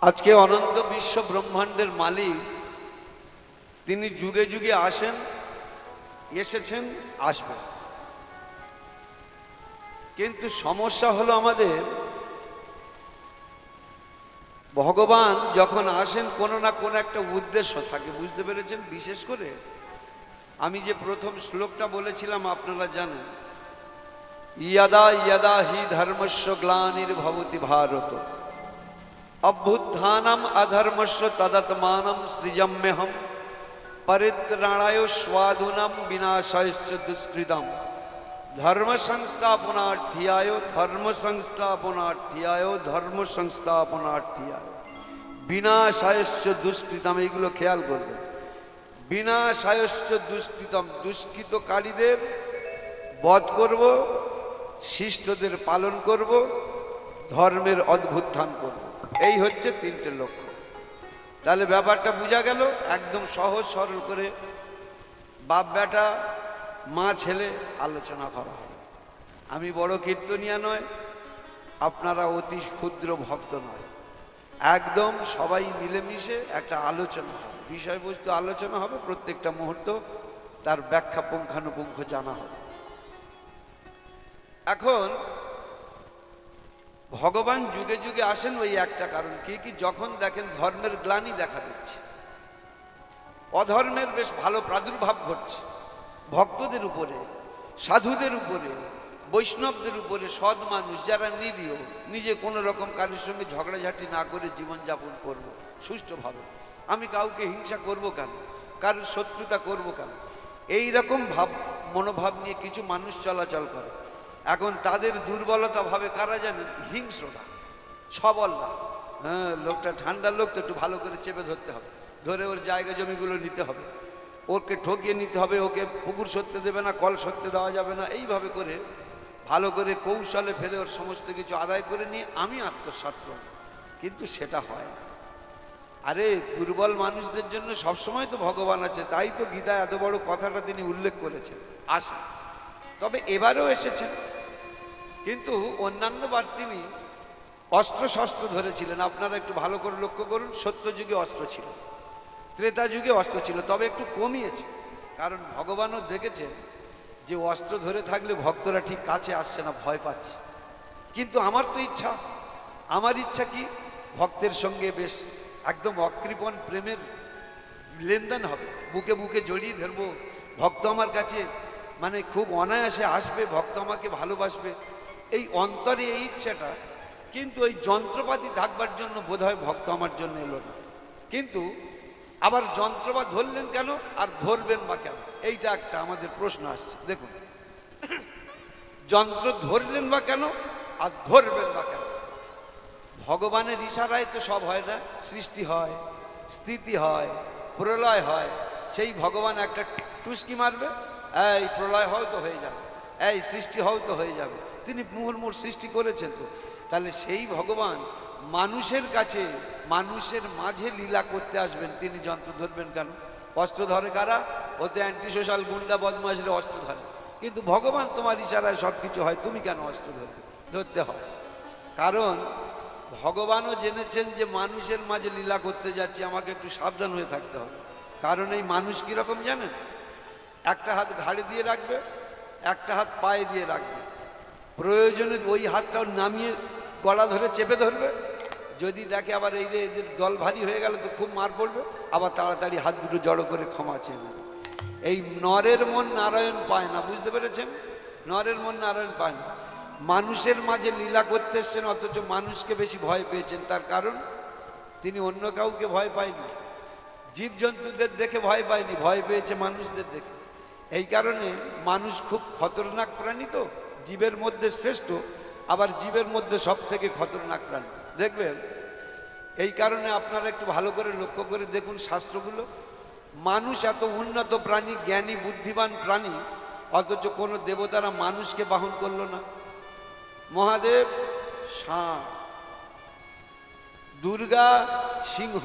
আজকে অনন্ত বিশ্ব ব্রহ্মাণ্ডের মালিক তিনি যুগে যুগে আসেন, এসেছেন, আসবেন। কিন্তু সমস্যা হলো আমাদের ভগবান যখন আসেন কোনো না কোনো একটা উদ্দেশ্য থাকে, বুঝতে পেরেছেন? বিশেষ করে আমি যে প্রথম শ্লোকটা বলেছিলাম আপনারা জানেন, ইয়াদা ইয়াদা হি ধর্মস্য গ্লানির্ভবতি ভারত অভ্যুত্থানম অধর্মস্য তদাত্মানম সৃজম্যহম পরিত্রাণায় স্বাধুনম বিনাশায়শ্চ দুষ্কৃতম ধর্ম সংস্থাপনার্থিয়ায় ধর্ম সংস্থাপনার্থিয়ায় ধর্ম সংস্থাপনার্থিয়ায় বিনাশায়শ্চ দুষ্কৃতম। এইগুলো খেয়াল করবেন। বিনাশায়শ্চ দুষ্কৃতম, দুষ্কৃতকারীদের বধ করব, শিষ্টদের পালন করব, ধর্মের অভ্যুত্থান করব। এই হচ্ছে তিনটে লক্ষ্য। তাহলে ব্যাপারটা বোঝা গেল। একদম সহজ সরল করে বাপ বেটা মা ছেলে আলোচনা করা হবে। আমি বড় কীর্তনিয়া নয়, আপনারা অতি ক্ষুদ্র ভক্ত নয়, একদম সবাই মিলেমিশে একটা আলোচনা হবে, বিষয়বস্তু আলোচনা হবে, প্রত্যেকটা মুহূর্ত তার ব্যাখ্যা পুঙ্খানুপুঙ্খ জানা হবে। এখন ভগবান যুগে যুগে আসেন ওই একটা কারণ কি যখন দেখেন ধর্মের গ্লানি দেখা দিচ্ছে, অধর্মের বেশ ভালো প্রাদুর্ভাব ঘটছে ভক্তদের উপরে, সাধুদের উপরে, বৈষ্ণবদের উপরে, সৎ মানুষ যারা নিরীহ, নিজে কোনো রকম কারোর সঙ্গে ঝগড়াঝাটি না করে জীবনযাপন করব সুষ্ঠুভাবে, আমি কাউকে হিংসা করব কেন, কারোর শত্রুতা করব কেন, এই রকম মনোভাব নিয়ে কিছু মানুষ চলাচল করে। এখন তাদের দুর্বলতা ভাবে কারা জানেন? হিংস্ররা, সবলরা। হ্যাঁ, লোকটা ঠান্ডার লোক তো একটু ভালো করে চেপে ধরতে হবে, ধরে ওর জায়গা জমিগুলো নিতে হবে, ওকে ঠকিয়ে নিতে হবে, ওকে পুকুর সরতে দেবে না, কল সরতে দেওয়া যাবে না, এইভাবে করে ভালো করে কৌশলে ফেলে ওর সমস্ত কিছু আদায় করে নিয়ে আমি আত্মসাৎ করব। কিন্তু সেটা হয় না। আরে দুর্বল মানুষদের জন্য সবসময় তো ভগবান আছে, তাই তো গীতায় এত বড় কথাটা তিনি উল্লেখ করেছেন, আসেন। তবে এবারেও এসেছেন, কিন্তু অন্যান্যবার তিনি অস্ত্র শস্ত্র ধরেছিলেন। আপনারা একটু ভালো করে লক্ষ্য করুন, সত্যযুগে অস্ত্র ছিল, ত্রেতা যুগে অস্ত্র ছিল, তবে একটু কমিয়েছে। কারণ ভগবানও দেখেছেন যে অস্ত্র ধরে থাকলে ভক্তরা ঠিক কাছে আসছে না, ভয় পাচ্ছে। কিন্তু আমার তো ইচ্ছা, আমার ইচ্ছা কি ভক্তের সঙ্গে বেশ একদম অকৃপণ প্রেমের লেনদেন হবে, বুকে বুকে জড়িয়ে ধরবো, ভক্ত আমার কাছে মানে খুব অনায়াসে আসবে, ভক্ত আমাকে ভালোবাসবে, এই অন্তরে এই ইচ্ছাটা। কিন্তু ওই যন্ত্রপাতি থাকবার জন্য বোধহয় ভক্ত আমার জন্য এলো না। কিন্তু আবার যন্ত্রপাতি ধরলেন কেন, আর ধরবেন বা কেন, এইটা একটা আমাদের প্রশ্ন আসছে। দেখুন, যন্ত্র ধরলেন বা কেন আর ধরবেন বা কেন? ভগবানের ইশারায় তো সব হয় না, সৃষ্টি হয়, স্থিতি হয়, প্রলয় হয়। সেই ভগবান একটা টুসকি মারবে, এই প্রলয় হও তো হয়ে যাবে, এই সৃষ্টি হও তো হয়ে যাবে। তিনি মুহুর্মুহুর সৃষ্টি করেছেন তো। তাহলে সেই ভগবান মানুষের কাছে, মানুষের মাঝে লীলা করতে আসবেন, তিনি যন্ত্র ধরবেন কেন? অস্ত্র ধরে কারা? ওতে অ্যান্টি সোশ্যাল গুন্ডা বদমাশরা অস্ত্র ধরে। কিন্তু ভগবান তোমার ইশারায় সব কিছু হয়, তুমি কেন অস্ত্র ধরবে? ধরতে হয়। কারণ ভগবানও জেনেছেন যে মানুষের মাঝে লীলা করতে যাচ্ছি, আমাকে একটু সাবধান হয়ে থাকতে হবে। কারণ এই মানুষ কীরকম জানেন? একটা হাত ঘাড়ে দিয়ে রাখবে, একটা হাত পায়ে দিয়ে রাখবে, প্রয়োজনে ওই হাতটাও নামিয়ে গলা ধরে চেপে ধরবে। যদি দেখে আবার এই রে এদের দল ভারী হয়ে গেল তো খুব মার পড়বে, আবার তাড়াতাড়ি হাত দুটো জড়ো করে ক্ষমা চেয়ে নেবে। এই নরের মন নারায়ণ পায় না, বুঝতে পেরেছেন? নরের মন নারায়ণ পায় না। মানুষের মাঝে লীলা করতে এসছেন, অথচ মানুষকে বেশি ভয় পেয়েছেন। তার কারণ তিনি অন্য কাউকে ভয় পায়নি, জীবজন্তুদের দেখে ভয় পায়নি, ভয় পেয়েছে মানুষদের দেখে। এই কারণে মানুষ খুব খতরনাক প্রাণী, তো জীবের মধ্যে শ্রেষ্ঠ, আবার জীবের মধ্যে সব থেকে খতরনাক প্রাণী। দেখবেন, এই কারণে আপনারা একটু ভালো করে লক্ষ্য করে দেখুন শাস্ত্রগুলো। মানুষ এত উন্নত প্রাণী, জ্ঞানী বুদ্ধিমান প্রাণী, অথচ কোনো দেবতারা মানুষকে বাহন করলো না। মহাদেব ষাঁড়, দুর্গা সিংহ,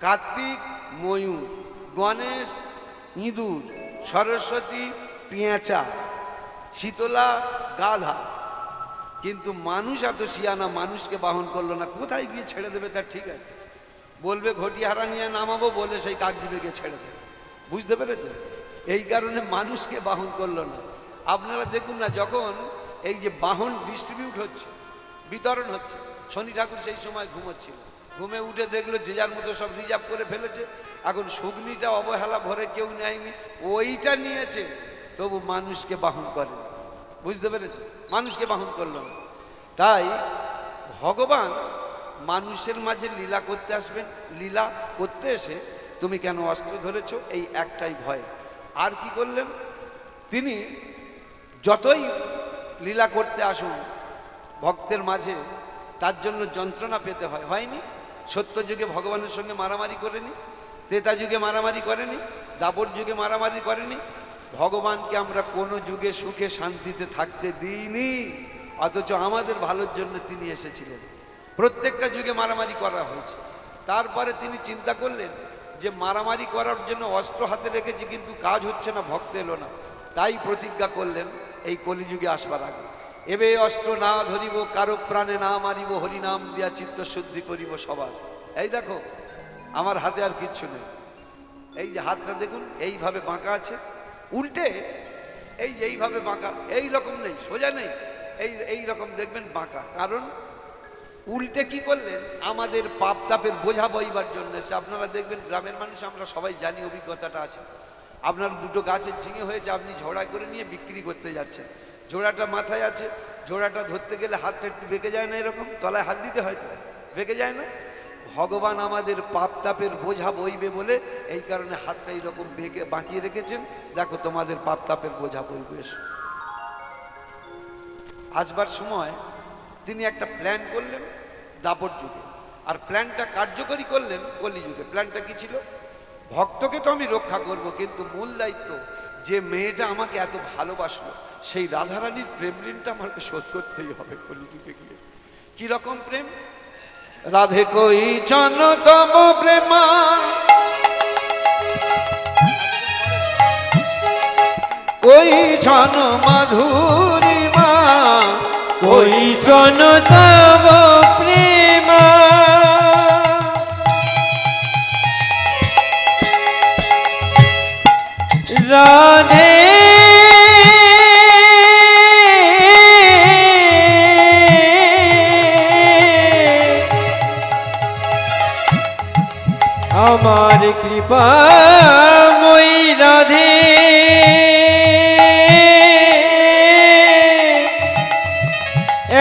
কার্তিক ময়ূর, গণেশ ইঁদুর, সরস্বতী পেঁচা, শীতলা গাধা, কিন্তু মানুষ এত শিয়ানা, মানুষকে বাহন করলো না। কোথায় গিয়ে ছেড়ে দেবে তার ঠিক আছে, বলবে ঘটিহারা নিয়ে নামাবো, বলে সেই কাকদ্বীপে গিয়ে ছেড়ে দেবে। বুঝতে পেরেছে? এই কারণে মানুষকে বাহন করলো না। আপনারা দেখুন না, যখন এই যে বাহন ডিস্ট্রিবিউট হচ্ছে, বিতরণ হচ্ছে, শনি ঠাকুর সেই সময় ঘুমোচ্ছিল, ঘুমে উঠে দেখলো যে যার মতো সব রিজার্ভ করে ফেলেছে। এখন শুকনিটা অবহেলা ভরে কেউ নেয়নি, ওইটা নিয়েছে, তবু মানুষকে বাহন করে। বুঝতে পেরেছে? মানুষকে বাহন করলো না। তাই ভগবান মানুষের মাঝে লীলা করতে আসবেন। লীলা করতে এসে তুমি কেন অস্ত্র ধরেছো, এই একটাই ভয়। আর কি করলেন তিনি? যতই লীলা করতে আসুন ভক্তের মাঝে, তার জন্য যন্ত্রণা পেতে হয়। হয়নি? সত্য যুগে ভগবানের সঙ্গে মারামারি করেনি, ত্রেতা যুগে মারামারি করেনি, দাপর যুগে মারামারি করেনি। ভগবানকে আমরা কোনো যুগে সুখে শান্তিতে থাকতে দিইনি, অথচ আমাদের ভালোর জন্য তিনি এসেছিলেন। প্রত্যেকটা যুগে মারামারি করা হয়েছে। তারপরে তিনি চিন্তা করলেন যে মারামারি করার জন্য অস্ত্র হাতে রেখেছি, কিন্তু কাজ হচ্ছে না, ভক্ত এলো না। তাই প্রতিজ্ঞা করলেন এই কলিযুগে আসবার আগে, এবে অস্ত্র না ধরিব, কারো প্রাণে না মারিব, হরিনাম দিয়া চিত্ত শুদ্ধি করিব সবার। এই দেখো আমার হাতে আর কিচ্ছু নেই, এই যে হাতটা দেখুন এইভাবে বাঁকা আছে, উল্টে এই যে এইভাবে বাঁকা, এই রকম নেই, সোজা নেই, এই রকম দেখবেন বাঁকা। কারণ উল্টে কি করলেন? আমাদের পাপ তাপের বোঝা বইবার জন্য। আপনারা দেখবেন গ্রামের মানুষ আমরা সবাই জানি, অভিজ্ঞতাটা আছে। আপনার দুটো গাছের ঝিঙে হয়েছে, আপনি ঝোড়া করে নিয়ে বিক্রি করতে যাচ্ছেন, জোড়াটা মাথায় আছে, জোড়াটা ধরতে গেলে হাতটা একটু বেঁকে যায় না, এরকম তলায় হাত দিতে হয়, তো বেঁকে যায় না। ভগবান আমাদের পাপ তাপের বোঝা বইবে বলে এই কারণে হাতটা এইরকম বেঁকে বাঁকিয়ে রেখেছেন। দেখো তোমাদের পাপ তাপের বোঝা বইবে। আসবার সময় তিনি একটা প্ল্যান করলেন দাপর যুগে, আর প্ল্যানটা কার্যকরী করলেন কলিযুগে। প্ল্যানটা কি ছিল? ভক্তকে তো আমি রক্ষা করব, কিন্তু মূল দায়িত্ব যে মেয়েটা আমাকে এত ভালোবাসলো, সেই রাধারানীর প্রেম ঋণটা আমাকে শোধ করতেই হবে কলিযুগে গিয়ে। কি রকম প্রেম? রাধে কই চন তব প্রেমা, কই ছন মাধুরিমা, কই চন তব প্রেমা, রাধে আমার কৃপা মই রাধে,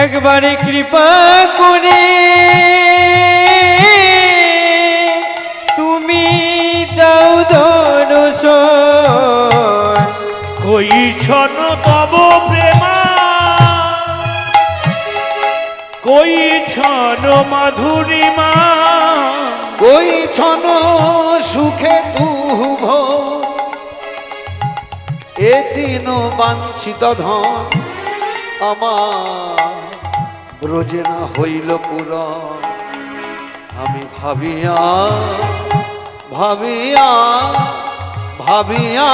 একবারে কৃপা করে তুমি দাও দর্শন। কই ছন তব প্রেমা, কই ছন মাধুরিমা, কই ছন সুখে তুভ, এ তিন বাঞ্ছিত ধন আমার ব্রজে না হইল পূরণ। আমি ভাবিয়া ভাবিয়া ভাবিয়া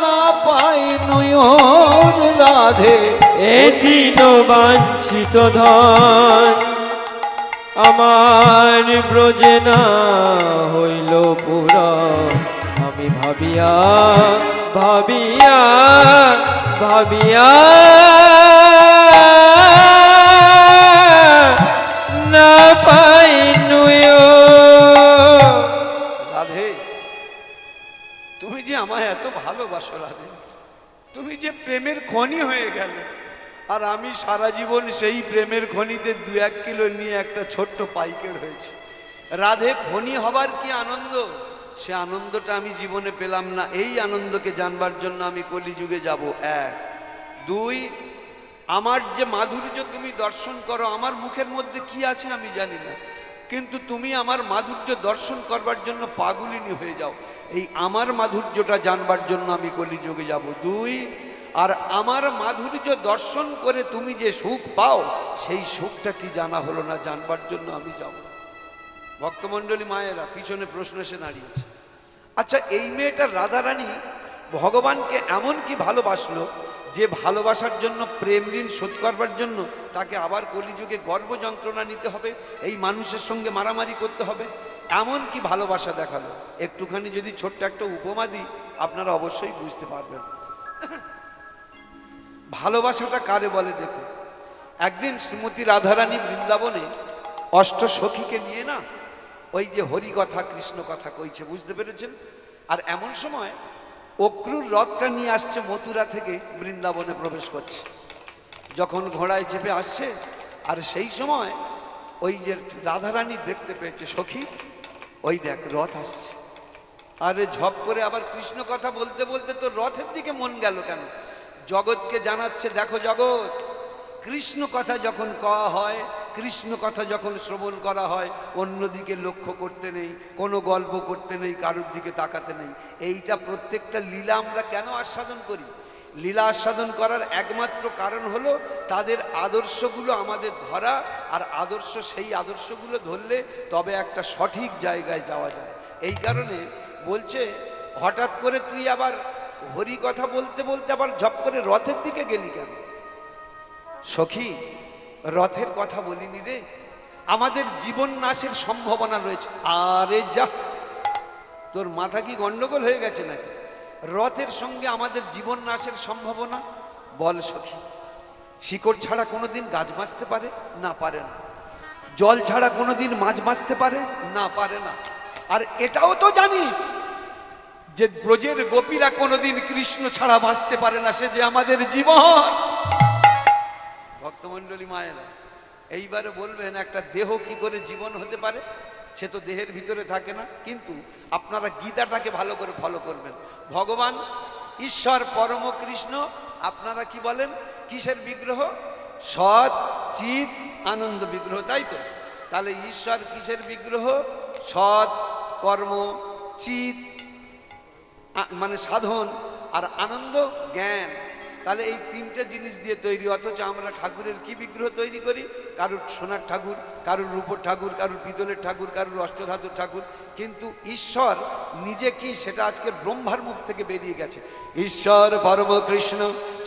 না পাই নয়ন রাধে, এ দিন বাঞ্ছিত ধন আমার ব্রজে না হইল পূরণ। আমি ভাবিয়া ভাবিয়া ভাবিয়া না পাই রাধে, তুমি যে আমায় এত ভালোবাসো রাধে, তুমি যে প্রেমের খনি হয়ে গেল, আর আমি সারা জীবন সেই প্রেমের খনিতে 2-1 কিলো নিয়ে একটা ছোট্ট পাইকের হয়েছে। রাধে, খনি হবার কি আনন্দ, সে আনন্দটা আমি জীবনে পেলাম না। এই আনন্দকে জানবার জন্য আমি কলিযুগে যাব। 1, 2, আমার যে মাধুর্য তুমি দর্শন করো, আমার মুখের মধ্যে কি আছে আমি জানি না, কিন্তু তুমি আমার মাধুর্য দর্শন করবার জন্য পাগলিনী হয়ে যাও। এই আমার মাধুর্যটা জানবার জন্য আমি কলিযুগে যাব। 2, আর আমার মাধুর্য দর্শন করে তুমি যে সুখ পাও, সেই সুখটা কি জানা হলো না, জানবার জন্য আমি যাব। ভক্তমণ্ডলী মায়েরা, পিছনে প্রশ্ন এসে দাঁড়িয়েছে, আচ্ছা এই মেয়েটা রাধারানী ভগবানকে এমন কি ভালোবাসলো যে ভালোবাসার জন্য প্রেম ঋণ শোধ করবার জন্য তাকে আবার কলিযুগে গর্ভ যন্ত্রণা নিতে হবে, এই মানুষের সঙ্গে মারামারি করতে হবে, এমন কি ভালোবাসা দেখালো? একটুখানি যদি ছোট্ট একটা উপমা দিই আপনারা অবশ্যই বুঝতে পারবেন। ভালোবাসাটা কারে বলে দেখুন। একদিন শ্রীমতী রাধারানী বৃন্দাবনে অষ্ট সখীকে নিয়ে না ওই যে হরি কথা কৃষ্ণ কথা কইছে, বুঝতে পেরেছেন? আর এমন সময় অক্রুর রথটা নিয়ে আসছে মথুরা থেকে বৃন্দাবনে প্রবেশ করছে। যখন ঘোড়ায় চেপে আসছে আর সেই সময় ওই যে রাধারানী দেখতে পেয়েছে, সখী ওই দেখ রথ আসছে। আরে ঝপ করে আবার কৃষ্ণ কথা বলতে বলতে তো রথের দিকে মন গেল কেন? জগৎকে জানাচ্ছে, দেখো জগৎ, কৃষ্ণ কথা যখন কওয়া হয়, কৃষ্ণ কথা যখন শ্রবণ করা হয়, অন্যদিকে লক্ষ্য করতে নেই, কোনো গল্প করতে নেই, কারোর দিকে তাকাতে নেই। এইটা প্রত্যেকটা লীলা আমরা কেন আস্বাদন করি? লীলা আস্বাদন করার একমাত্র কারণ হলো তাদের আদর্শগুলো আমাদের ধরা, আর আদর্শ, সেই আদর্শগুলো ধরলে তবে একটা সঠিক জায়গায় যাওয়া যায়। এই কারণে বলছে, হঠাৎ করে তুই আবার হরি কথা বলতে বলতে আবার ঝপ করে রথের দিকে গেলি কেন? সখী, রথের কথা বলিনি রে, আমাদের জীবন নাশের সম্ভাবনা রয়েছে। আরে যা, তোর মাথা কি গন্ডগোল হয়ে গেছে নাকি? রথের সঙ্গে আমাদের জীবন নাশের সম্ভাবনা? বল সখী, শিকড় ছাড়া কোনোদিন গাছ বাঁচতে পারে? না, পারে না। জল ছাড়া কোনোদিন মাছ বাঁচতে পারে? না, পারে না। আর এটাও তো জানিস যে ব্রজের গোপীরা কোনোদিন কৃষ্ণ ছাড়া বাঁচতে পারে না, সে যে আমাদের জীবন। ভক্তমণ্ডলী মায়েরা, এইবারে বলবেন একটা দেহ কি করে জীবন হতে পারে? সে তো দেহের ভিতরে থাকে না। কিন্তু আপনারা গীতাটাকে ভালো করে ফলো করবেন। ভগবান ঈশ্বর পরম কৃষ্ণ আপনারা কি বলেন? কিসের বিগ্রহ? সৎ চিৎ আনন্দ বিগ্রহ, তাই তো? তাহলে ঈশ্বর কিসের বিগ্রহ? সৎ, কর্ম, চিৎ মানে সাধন, আর আনন্দ জ্ঞান। তাহলে এই তিনটে জিনিস দিয়ে তৈরি। অথচ আমরা ঠাকুরের কি বিগ্রহ তৈরি করি? কারুর সোনার ঠাকুর, কারুর রূপোর ঠাকুর, কারুর পিতলের ঠাকুর, কারুর অষ্টধাতুর ঠাকুর। কিন্তু ঈশ্বর নিজে কি, সেটা আজকে ব্রহ্মার মুখ থেকে বেরিয়ে গেছে। ঈশ্বর পরম কৃষ্ণ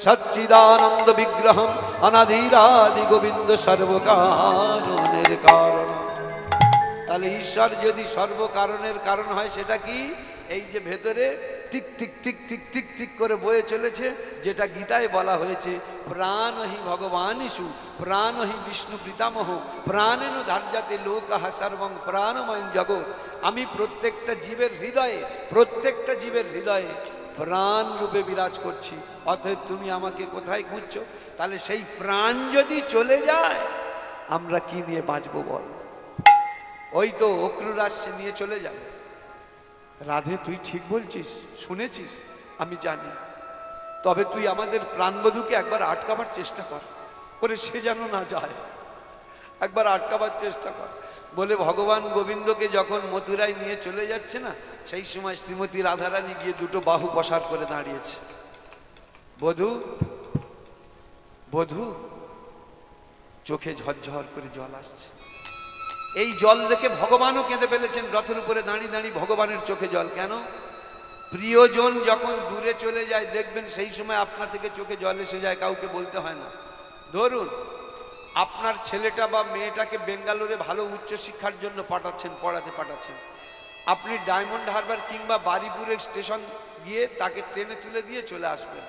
সচ্চিদানন্দ বিগ্রহম অনাদিরাদি গোবিন্দ সর্বকারণের কারণ। তাহলে ঈশ্বর যদি সর্বকারণের কারণ হয়, সেটা কি? এই যে ভেতরে tick tick tick tick tick tick করে বয়ে চলেছে, যেটা গীতায় বলা হয়েছে, প্রাণহি ভগবানিষু প্রাণহি বিষ্ণু পিতামহ প্রাণেন ধার্যাতে লোকঃ সর্বং প্রাণময় জগৎ। আমি প্রত্যেকটা জীবের হৃদয়ে, প্রত্যেকটা জীবের হৃদয়ে প্রাণ রূপে বিরাজ করছি। অতএব তুমি আমাকে কোথায় খুঁজছো? তাহলে সেই প্রাণ যদি চলে যায়, আমরা কি নিয়ে বাঁচবো বল? ওই তো অক্রুর আসছে, নিয়ে চলে যাবে। রাধে, তুই ঠিক বলছিস, শুনেছিস, আমি জানি। তবে তুই আমাদের প্রাণবধূকে একবার আটকাবার চেষ্টা কর, ওরে সে যেন না যায়, একবার আটকাবার চেষ্টা কর। বলে ভগবান গোবিন্দকে যখন মথুরায় নিয়ে চলে যাচ্ছে না, সেই সময় শ্রীমতী রাধারানী গিয়ে দুটো বাহু প্রসার করে দাঁড়িয়েছে। বধূ, বধূ, চোখে ঝরঝর করে জল আসছে। এই জল দেখে ভগবানও কেঁদে ফেলেছেন। রথের উপরে দাঁড়িয়ে দাঁড়িয়ে ভগবানের চোখে জল কেন? প্রিয়জন যখন দূরে চলে যায়, দেখবেন সেই সময় আপনার থেকে চোখে জল এসে যায়, কাউকে বলতে হয় না। ধরুন আপনার ছেলেটা বা মেয়েটাকে বেঙ্গালোরে ভালো উচ্চশিক্ষার জন্য পাঠাচ্ছেন, পড়াতে পাঠাচ্ছেন। আপনি ডায়মন্ড হারবার কিংবা বারিপুরের স্টেশন গিয়ে তাকে ট্রেনে তুলে দিয়ে চলে আসবেন।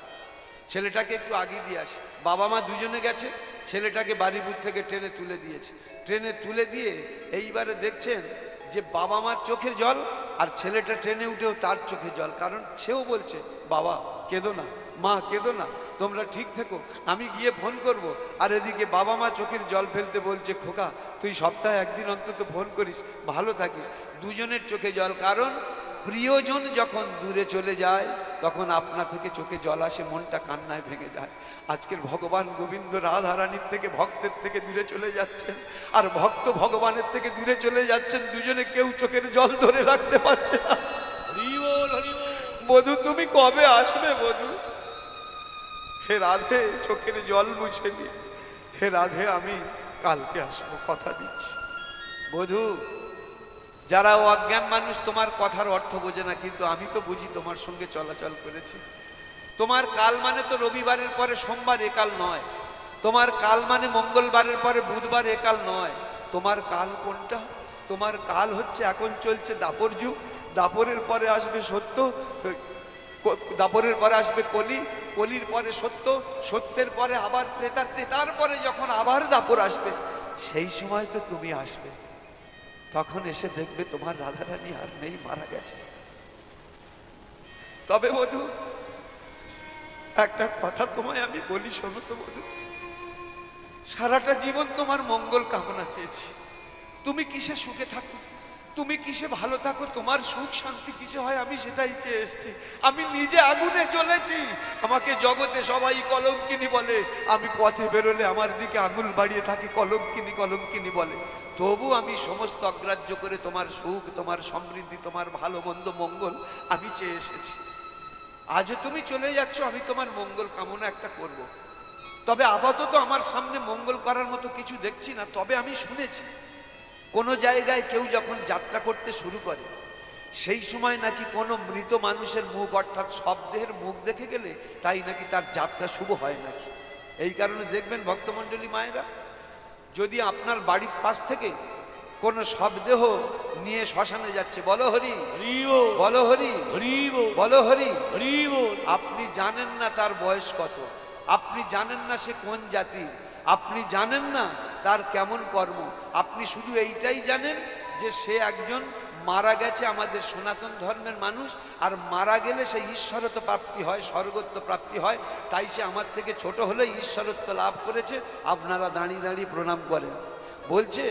ছেলেটাকে একটু আগে দিয়ে আসে। বাবা মা দুজনে গেছে, ছেলেটাকে বারিপুর থেকে ট্রেনে তুলে দিয়েছে। ট্রেনে তুলে দিয়ে এইবারে দেখছেন যে বাবা মার চোখের জল, আর ছেলেটা ট্রেনে উঠেও তার চোখে জল। কারণ সেও বলছে, বাবা কেঁদো না, মা কেঁদো না, তোমরা ঠিক থেকো, আমি গিয়ে ফোন করব। আর এদিকে বাবা মা চোখের জল ফেলতে বলছে, খোকা তুই সপ্তাহে একদিন অন্তত ফোন করিস, ভালো থাকিস। দুজনের চোখে জল। কারণ প্রিয়জন যখন দূরে চলে যায়, তখন আপনা থেকে চোখে জল আসে, মনটা কান্নায় ভেঙে যায়। আজকের ভগবান গোবিন্দ রাধারানীর থেকে, ভক্তের থেকে দূরে চলে যাচ্ছেন, আর ভক্ত ভগবানের থেকে দূরে চলে যাচ্ছেন। দুজনে কেউ চোখের জল ধরে রাখতে পারছে না। বধূ, তুমি কবে আসবে বধূ? হে রাধে, চোখের জল মুছে নি। হে রাধে, আমি কালকে আসবো, কথা দিচ্ছি। বধূ, যারা অজ্ঞান মানুষ তোমার কথার অর্থ বোঝে না, কিন্তু আমি তো বুঝি, তোমার সঙ্গে চলাচল করেছি। তোমার কাল মানে তো রবিবারের পরে সোমবার একাল নয়, তোমার কাল মানে মঙ্গলবারের পরে বুধবার একাল নয়। তোমার কাল কোনটা? তোমার কাল হচ্ছে এখন চলছে দাপর যুগ, দাপরের পরে আসবে সত্য, দাপরের পরে আসবে কলি, কলির পরে সত্য, সত্যের পরে আবার ত্রেতা, ত্রেতার পরে যখন আবার দাপর আসবে, সেই সময় তো তুমি আসবে। তখন এসে দেখবে তোমার রাধারানী আর নেই, মারা গেছে। তবে বধূ, একটা কথা তোমায় আমি বলি, শোনো তো বধূ, সারাটা জীবন তোমার মঙ্গল কামনা চেয়েছি। তুমি কিসে সুখে থাকো, তুমি কিসে ভালো থাকো, তোমার সুখ শান্তি কিসে হয়, আমি সেটাই চেয়ে এসেছি। আমি নিজে আগুনে জ্বলেছি, আমাকে জগতে সবাই কলঙ্কিনী বলে। আমি পথে বেরোলে আমার দিকে আঙুল বাড়িয়ে থাকি, কলঙ্কিনী কলঙ্কিনী বলে। তবু আমি সমস্ত অগ্রাহ্য করে তোমার সুখ, তোমার সমৃদ্ধি, তোমার ভালো মন্দ মঙ্গল আমি চেয়ে এসেছি। আজও তুমি চলে যাচ্ছ, আমি তোমার মঙ্গল কামনা একটা করব। তবে আপাতত আমার সামনে মঙ্গল করার মতো কিছু দেখছি না। তবে আমি শুনেছি কোনো জায়গায় কেউ যখন যাত্রা করতে শুরু করে, সেই সময় নাকি কোনো মৃত মানুষের মুখ, অর্থাৎ শবদেহের মুখ দেখে গেলে তাই নাকি তার যাত্রা শুভ হয় নাকি। এই কারণে দেখবেন ভক্তমণ্ডলী মায়েরা, যদি আপনার বাড়ির পাশ থেকে কোনো শবদেহ নিয়ে শ্মশানে যাচ্ছে, বলো হরি, বলো হরি, বলো হরি, আপনি জানেন না তার বয়স কত, আপনি জানেন না সে কোন জাতি, আপনি জানেন না তার কেমন কর্ম। আপনি শুধু এইটাই জানেন যে সে একজন মারা গেছে, আমাদের সনাতন ধর্মের মানুষ, আর মারা গেলে সে ঈশ্বরত্ব প্রাপ্তি হয়, স্বর্গত্ব প্রাপ্তি হয়। তাই সে আমার থেকে ছোট হলে ঈশ্বরত্ব লাভ করেছে। আপনারা দাঁড়িয়ে দাঁড়িয়ে প্রণাম করেন। বলছে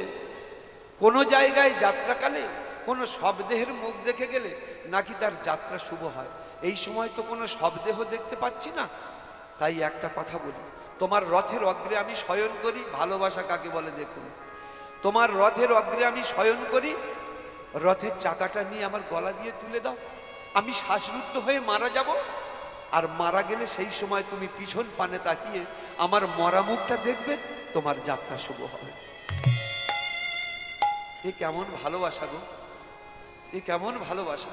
কোনো জায়গায় যাত্রাকালে কোনো শবদেহের মুখ দেখে গেলে নাকি তার যাত্রা শুভ হয়। এই সময় তো কোনো শবদেহ দেখতে পাচ্ছি না। তাই একটা কথা বলি, তোমার রথের অগ্রে আমি শয়ন করি, ভালোবাসা কাকে বলে দেখুন। তোমার রথের অগ্রে আমি শয়ন করি, রথের চাকাটা নিয়ে আমার গলা দিয়ে তুলে দাও, আমি শ্বাসরুদ্ধ হয়ে মারা যাব। আর মারা গেলে সেই সময় তুমি পিছন পানে তাকিয়ে আমার মরা মুখটা দেখবে, তোমার যাত্রা শুভ হবে। এ কেমন ভালোবাসা গো, এ কেমন ভালোবাসা।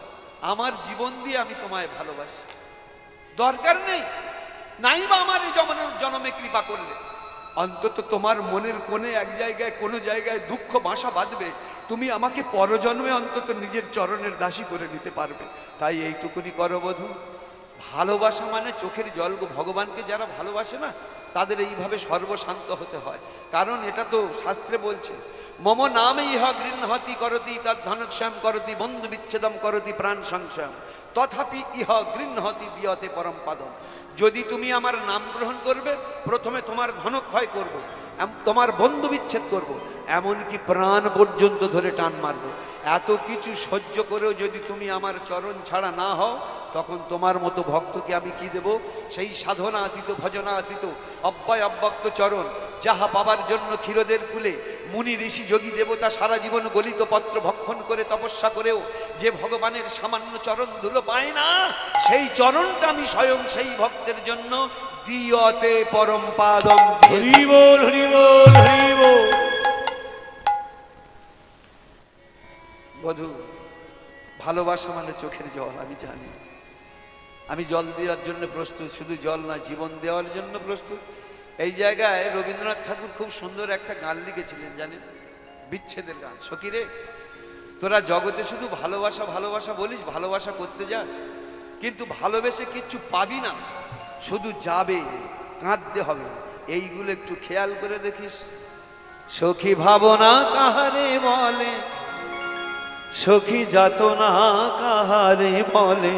আমার জীবন দিয়ে আমি তোমায় ভালোবাসি। দরকার নেই, নাই বা আমার এই জনমে কৃপা করলে, অন্তত তোমার মনের কোণে এক জায়গায় কোনো জায়গায় দুঃখ বাসা বাঁধবে, তুমি আমাকে পরজন্মে অন্তত নিজের চরণের দাসী করে নিতে পারবে। তাই এইটুকুনি করো বধূ। ভালোবাসা মানে চোখের জল গো। ভগবানকে যারা ভালোবাসে না, তাদের এইভাবে সর্বশান্ত হতে হয়। কারণ এটা তো শাস্ত্রে বলছে, মম নামে ইহ গৃহ্ণহতি করতি তদ্ধনক্ষম করতি বন্ধু বিচ্ছেদম করতি প্রাণ সংশয়ম তথাপি ইহ গৃহ্ণহতি দিয়তে পরম পাদম। যদি তুমি আমার নাম গ্রহণ করবে, প্রথমে তোমার ধনক্ষয় করব, তোমার বন্ধু বিচ্ছেদ করব, এমনকি প্রাণ পর্যন্ত ধরে টান মারব। এত কিছু সহ্য করেও যদি তুমি আমার চরণ ছাড়া না হও, তখন তোমার মতো ভক্তকে আমি কি দেব? সেই সাধনাতীত ভজনাতীত অব্যয় অব্যক্ত চরণ, যাহা পাবার জন্য ক্ষীরদের কুলে মুনি ঋষি যোগী দেবতা সারা জীবন গলিত পত্র ভক্ষণ করে তপস্যা করেও যে ভগবানের সামান্য চরণ ধুলো পায় না, সেই চরণটা আমি স্বয়ং সেই ভক্তের জন্য দিয়তে পরম পাদম। হরি বল, হরি বল, হরি বল। বধূ, ভালোবাসা মানে চোখের জল, আমি জানি। আমি জল দেওয়ার জন্য প্রস্তুত, শুধু জল না, জীবন দেওয়ার জন্য প্রস্তুত। এই জায়গায় রবীন্দ্রনাথ ঠাকুর খুব সুন্দর একটা গান লিখেছিলেন, জানেন? বিচ্ছেদের গান। সখী রে, তোরা জগতে শুধু ভালোবাসা ভালোবাসা বলিস, ভালোবাসা করতে যাস, কিন্তু ভালোবেসে কিচ্ছু পাবি না, শুধু যাবে, কাঁদতে হবে। এইগুলো একটু খেয়াল করে দেখিস। সখী ভাবনা কাহারে বলে, সখী যাতনা কাহারে বলে,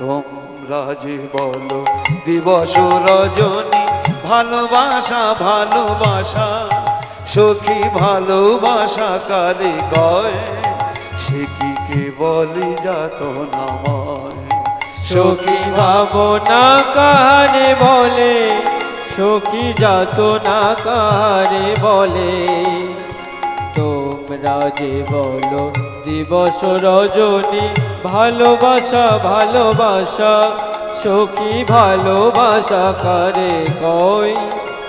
তোমরা যে বলো দিবস রজনী ভালোবাসা ভালোবাসা, সখী ভালোবাসা কারে কয়, সে কি কেবলই যাতনাময়। সখী ভাবনা কাহারে বলে, সখী যাতনা কাহারে বলে, তোমরা যে বলো দিবস রজনী ভালোবাসা ভালোবাসা, সখী ভালোবাসা কারে কয়,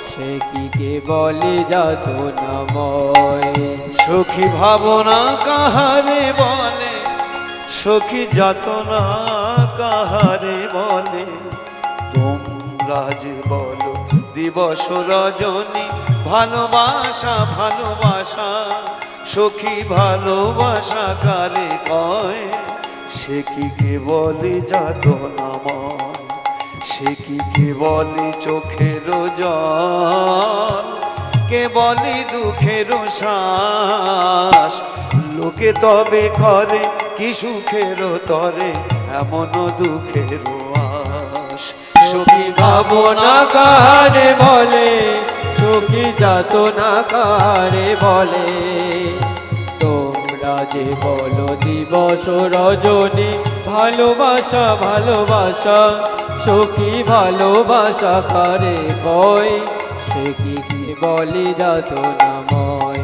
সে কি কেবলই যাতনাময়। সখী ভাবনা কাহারে বলে, সখী যাতনা কাহারে বলে, তোমরা যে বলো দিবস রজনী ভালোবাসা ভালোবাসা সখী ভালোবাসা কারে কয় সে কি কেবলই যাতনাময় সে কি কেবলই চোখের জল কেবলই দুঃখের শ্বাস লোকে তবে করে কি সুখের তরে এমন দুঃখের আশ সুখী ভাবনা কারে বলে সুখী যাতনা কারে বলে তোমরা যে বলো দিবস রজনী ভালোবাসা ভালোবাসা সুখী ভালোবাসা কারে কয় সে কি বলি যাতনাময়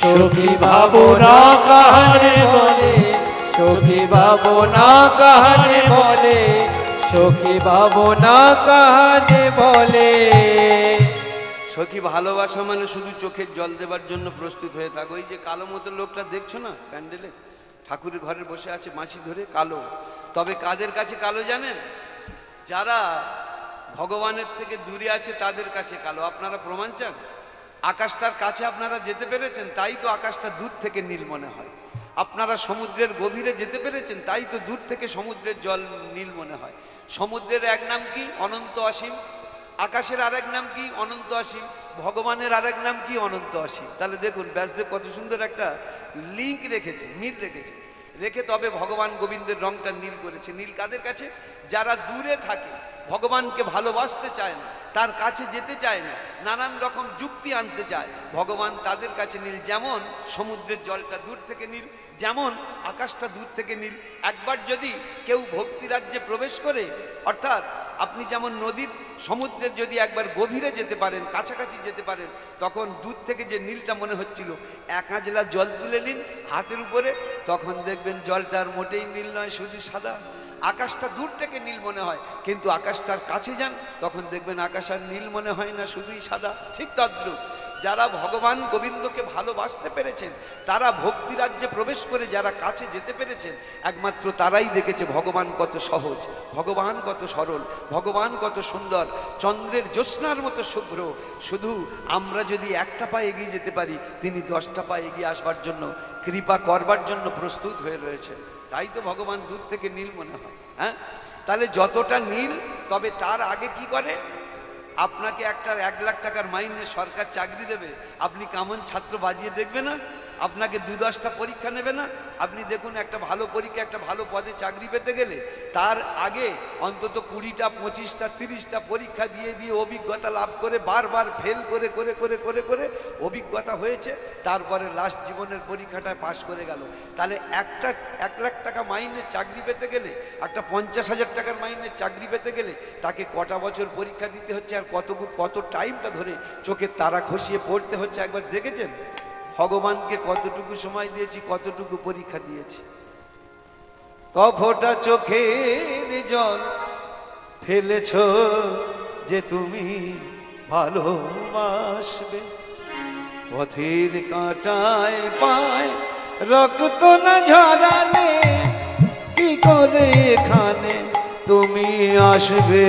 সুখী ভাবনা কারে বলে সুখী ভাবনা কারে বলে সখী ভাবনা কারে বলে সখী ভালোবাসা মানে শুধু চোখের জল দেবার জন্য প্রস্তুত হয়ে থাকো। ওই যে কালো মতো লোকটা দেখছো না প্যান্ডেলে ঠাকুরের ঘরে বসে আছে মাছি ধরে কালো, তবে কাদের কাছে কালো জানেন? যারা ভগবানের থেকে দূরে আছে তাদের কাছে কালো। আপনারা প্রমাণ চান? আকাশটার কাছে আপনারা যেতে পেরেছেন, তাই তো আকাশটা দূর থেকে নীল মনে হয়। আপনারা সমুদ্রের গভীরে যেতে পেরেছেন, তাই তো দূর থেকে সমুদ্রের জল নীল মনে হয়। সমুদ্রের এক নাম কি? অনন্ত অসীম। আকাশের আরেক নাম কি? অনন্ত অসীম। ভগবানের আরেক নাম কি? অনন্ত অসীম। তাহলে দেখুন ব্যাসদেব কত সুন্দর একটা লিঙ্ক রেখেছে, মিল রেখেছে, রেখে তবে ভগবান গোবিন্দের রংটা নীল করেছে। নীল কাদের কাছে? যারা দূরে থাকে, ভগবানকে ভালোবাসতে চায় না, তার কাছে যেতে চায় না, নানান রকম যুক্তি আনতে চায়, ভগবান তাদের কাছে নীল। যেমন সমুদ্রের জলটা দূর থেকে নীল, যেমন আকাশটা দূর থেকে নীল। একবার যদি কেউ ভক্তি রাজ্যে প্রবেশ করে, অর্থাৎ আপনি যেমন নদীর সমুদ্রের যদি একবার গভীরে যেতে পারেন, কাছাকাছি যেতে পারেন, তখন দূর থেকে যে নীলটা মনে হচ্ছিল, এক হাজলা জল তুলে নিন হাতের উপরে, তখন দেখবেন জলটার মোটেই নীল নয়, শুধু সাদা। আকাশটা দূর থেকে নীল মনে হয়, কিন্তু আকাশটার কাছে যান তখন দেখবেন আকাশ আর নীল মনে হয় না, শুধুই সাদা। ঠিক তদ্রূপ যারা ভগবান গোবিন্দকে ভালোবাসতে পেরেছেন, তারা ভক্তি রাজ্যে প্রবেশ করে যারা কাছে যেতে পেরেছেন, একমাত্র তারাই দেখেছে ভগবান কত সহজ, ভগবান কত সরল, ভগবান কত সুন্দর, চন্দ্রের জ্যোৎস্নার মতো শুভ্র। শুধু আমরা যদি একটা পা এগিয়ে যেতে পারি, তিনি 10টা পা এগিয়ে আসবার জন্য, কৃপা করবার জন্য প্রস্তুত হয়ে রয়েছে। তাই তো ভগবান দূর থেকে নীল মনে হয়। হ্যাঁ, তাহলে যতটা নীল, তবে তার আগে কি করে? আপনাকে একটা 1 লাখ টাকার মাইনে সরকার চাকরি দেবে, আপনি কেমন ছাত্র বাজিয়ে দেখবে না? আপনাকে 2-10টা পরীক্ষা নেবে না? আপনি দেখুন একটা ভালো পরীক্ষা, একটা ভালো পদে চাকরি পেতে গেলে তার আগে অন্তত 20টা 25টা 30টা পরীক্ষা দিয়ে দিয়ে অভিজ্ঞতা লাভ করে, বারবার ফেল করে করে করে করে করে অভিজ্ঞতা হয়েছে, তারপরে লাস্ট জীবনের পরীক্ষাটায় পাশ করে গেল। তাহলে একটা 1 লাখ টাকা মাইনে চাকরি পেতে গেলে, একটা 50,000 টাকার মাইনে চাকরি পেতে গেলে তাকে কটা বছর পরীক্ষা দিতে হচ্ছে, আর কত টাইমটা ধরে চোখের তারা খসিয়ে পড়তে হচ্ছে, একবার দেখেছেন? ভগবানকে কতটুকু সময় দিয়েছি, কতটুকু পরীক্ষা দিয়েছি। কফোটা চোখের জল ফেলেছ যে তুমি ভালোবাসবে, পথের কাঁটায় পায় রক্ত না ঝরালে কি করে এখানে তুমি আসবে।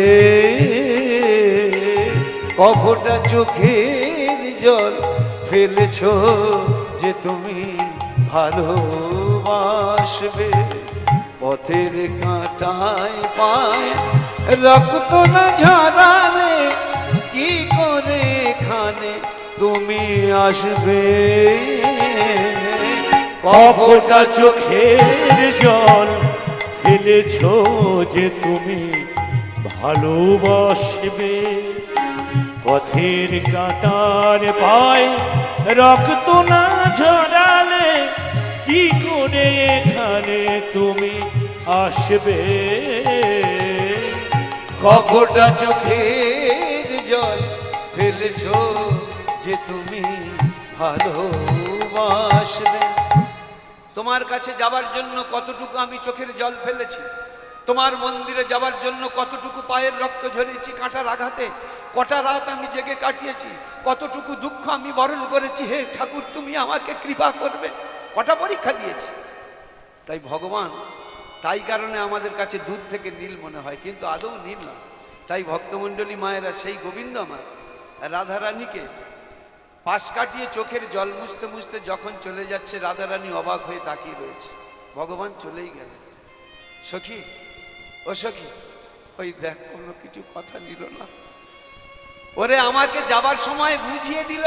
কফোটা চোখের জল ফেলেছ যে তুমি ভালোবাসবে, পথের কাঁটায় পায় রক্ত না ঝরালে কি করে এখানে তুমি আসবে। কফোটা চোখের জল ফেলেছ যে তুমি ভালোবাসবে, পথের কাঁটার পায় রক্ত না ঝরালে কি করে এখানে তুমি আসবে। কফোটা চোখের জল ফেলেছ যে তুমি ভালোবাসবে। তোমার কাছে যাবার জন্য কতটুকু আমি চোখের জল ফেলেছি, তোমার মন্দিরে যাবার জন্য কতটুকু পায়ের রক্ত ঝরিয়েছি কাঁটার আঘাতে, কটা রাত আমি জেগে কাটিয়েছি, কতটুকু দুঃখ আমি বরণ করেছি। হে ঠাকুর, তুমি আমাকে কৃপা করবে, কটা পরীক্ষা দিয়েছি। তাই ভগবান, তাই কারণে আমাদের কাছে দূর থেকে নীল মনে হয়, কিন্তু আদৌ নীল না। তাই ভক্তমণ্ডলী মায়েরা সেই গোবিন্দ আমার রাধারানীকে পাশ কাটিয়ে চোখের জল মুছতে মুছতে যখন চলে যাচ্ছে, রাধারানী অবাক হয়ে তাকিয়ে রয়েছে। ভগবান চলেই গেল। সখী, ও সখী, ওই দেখ, কোনো কিছু কথা নিল না। ওরে আমাকে যাবার সময় বুঝিয়ে দিল,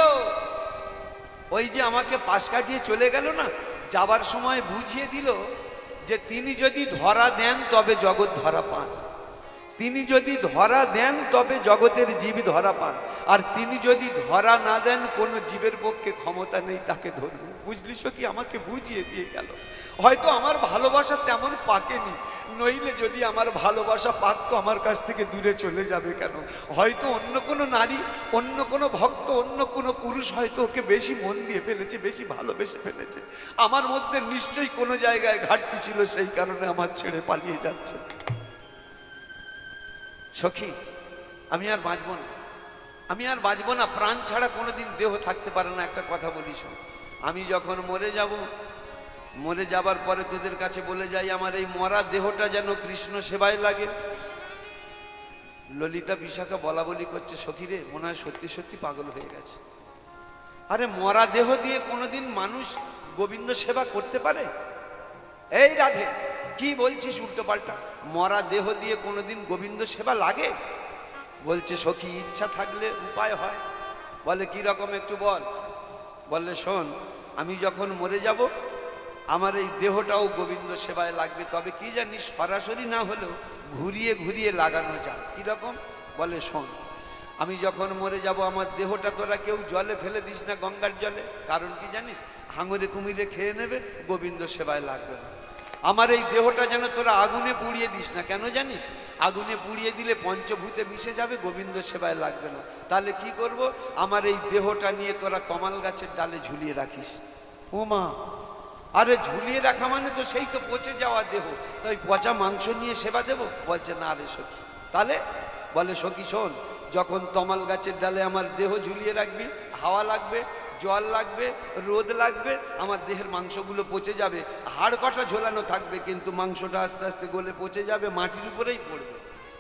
ওই যে আমাকে পাশ কাটিয়ে চলে গেল না, যাবার সময় বুঝিয়ে দিল যে তিনি যদি ধরা দেন তবে জগৎ ধরা পান, তিনি যদি ধরা দেন তবে জগতের জীব ধরা পান, আর তিনি যদি ধরা না দেন কোনো জীবের পক্ষে ক্ষমতা নেই তাকে ধরবে। বুঝলি সখী, আমাকে বুঝিয়ে দিয়ে গেল। হয়তো আমার ভালোবাসা তেমন পাকেনি, নইলে যদি আমার ভালোবাসা পাকতো আমার কাছ থেকে দূরে চলে যাবে কেন? হয়তো অন্য কোনো নারী, অন্য কোনো ভক্ত, অন্য কোনো পুরুষ হয়তো ওকে বেশি মন দিয়ে ফেলেছে, বেশি ভালোবেসে ফেলেছে। আমার মধ্যে নিশ্চয়ই কোনো জায়গায় ঘাটতি ছিল, সেই কারণে আমার ছেড়ে পালিয়ে যাচ্ছে। সখী, আমি আর বাঁচব না, আমি আর বাঁচব না। প্রাণ ছাড়া কোনোদিন দেহ থাকতে পারে না। একটা কথা বলি শোন, আমি যখন মরে যাব, মরে যাবার পরে তোদের কাছে বলে যাই, আমার এই মরা দেহটা যেন কৃষ্ণ সেবায় লাগে। ললিতা বিশাখা বলা বলি করছে, সখী রে, মনে হয় সত্যি সত্যি পাগল হয়ে গেছে। আরে মরা দেহ দিয়ে কোনোদিন মানুষ গোবিন্দ সেবা করতে পারে? এই রাধে, কি বলছিস উল্টো পাল্টা? মরা দেহ দিয়ে কোনোদিন গোবিন্দ সেবা লাগে? বলছে সখী, ইচ্ছা থাকলে উপায় হয়। বলে কি রকম একটু বল। বললে শোন, আমি যখন মরে যাব আমার এই দেহটাও গোবিন্দ সেবায় লাগবে, তবে কি জানিস, সরাসরি না হলেও ঘুরিয়ে ঘুরিয়ে লাগানো যায়। কি রকম? বলে শোন, আমি যখন মরে যাব আমার দেহটা তোরা কেউ জলে ফেলে দিস না, গঙ্গার জলে। কারণ কি জানিস, হাঙরে কুমিরে খেয়ে নেবে, গোবিন্দ সেবায় লাগবে না। আমার এই দেহটা যেন তোরা আগুনে পুড়িয়ে দিস না। কেন জানিস? আগুনে পুড়িয়ে দিলে পঞ্চভূতে মিশে যাবে, গোবিন্দ সেবায় লাগবে না। তাহলে কি করব? আমার এই দেহটা নিয়ে তোরা তমাল গাছের ডালে ঝুলিয়ে রাখিস। ও মা, আরে ঝুলিয়ে রাখা মানে তো সেই তো পচে যাওয়া দেহ, তাই পচা মাংস নিয়ে সেবা দেব? বলছে না রে সখী। তাহলে বলে সখী শোন, যখন তমাল গাছের ডালে আমার দেহ ঝুলিয়ে রাখবি, হাওয়া লাগবে, জল লাগবে, রোদ লাগবে, আমার দেহের মাংসগুলো পচে যাবে। হাড় কটা ঝোলানো থাকবে, কিন্তু মাংসটা আস্তে আস্তে গলে পচে যাবে, মাটির উপরেই পড়বে।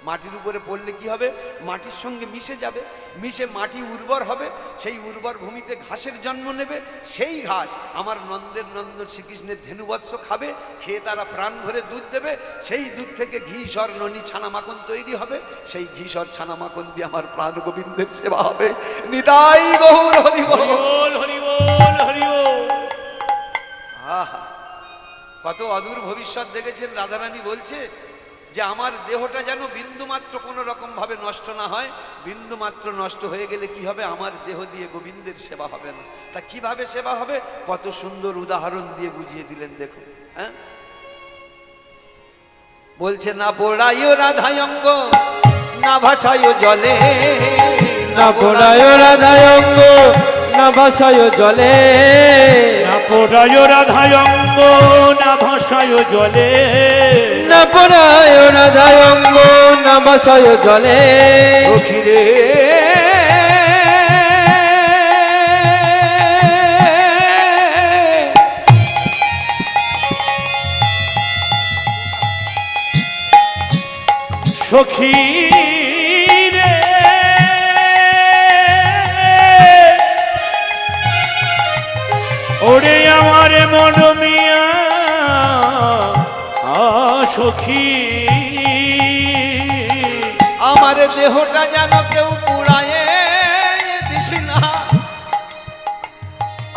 মাটির উপরে পড়লে কি হবে? মাটির সঙ্গে মিশে যাবে, মিশে মাটি উর্বর হবে, সেই উর্বর ভূমিতে ঘাসের জন্ম নেবে। সেই ঘাস আমার নন্দের নন্দন শ্রীকৃষ্ণের ধেনুবৎস খাবে, খেয়ে তারা প্রাণ ভরে দুধ দেবে। সেই দুধ থেকে ঘি, সর, ননি, ছানা, মাখন তৈরি হবে। সেই ঘি, সর, ছানা, মাখন দিয়ে আমার প্রাণ গোবিন্দের সেবা হবে। নিতাই গৌর হরি বল, হরি বল, হরি বল। আহা, কত অদূর ভবিষ্যৎ দেখেছেন। রাধারানী বলছে যে আমার দেহটা যেন বিন্দু মাত্র কোনো রকম ভাবে নষ্ট না হয়। বিন্দু মাত্র নষ্ট হয়ে গেলে কি হবে? আমার দেহ দিয়ে গোবিন্দের সেবা হবে না। তা কিভাবে সেবা হবে? কত সুন্দর উদাহরণ দিয়ে বুঝিয়ে দিলেন, দেখুন। হ্যাঁ, বলছে না পোড়াইও রাধায় অঙ্গ, না ভাসায় জলে, না পোড়ায় রাধায় অঙ্গ, না ভাসায় জলে, না পোড়ায় রাধায় অঙ্গ, না ভাসায় জলে, না পোড়ায় রাধায় অঙ্গ, না ভাসায় জলে। সখী রে সখী রে, ওরে আমার মন মিয়া সখী, আমার দেহটা যেন কেউ পুড়ায় দিস না,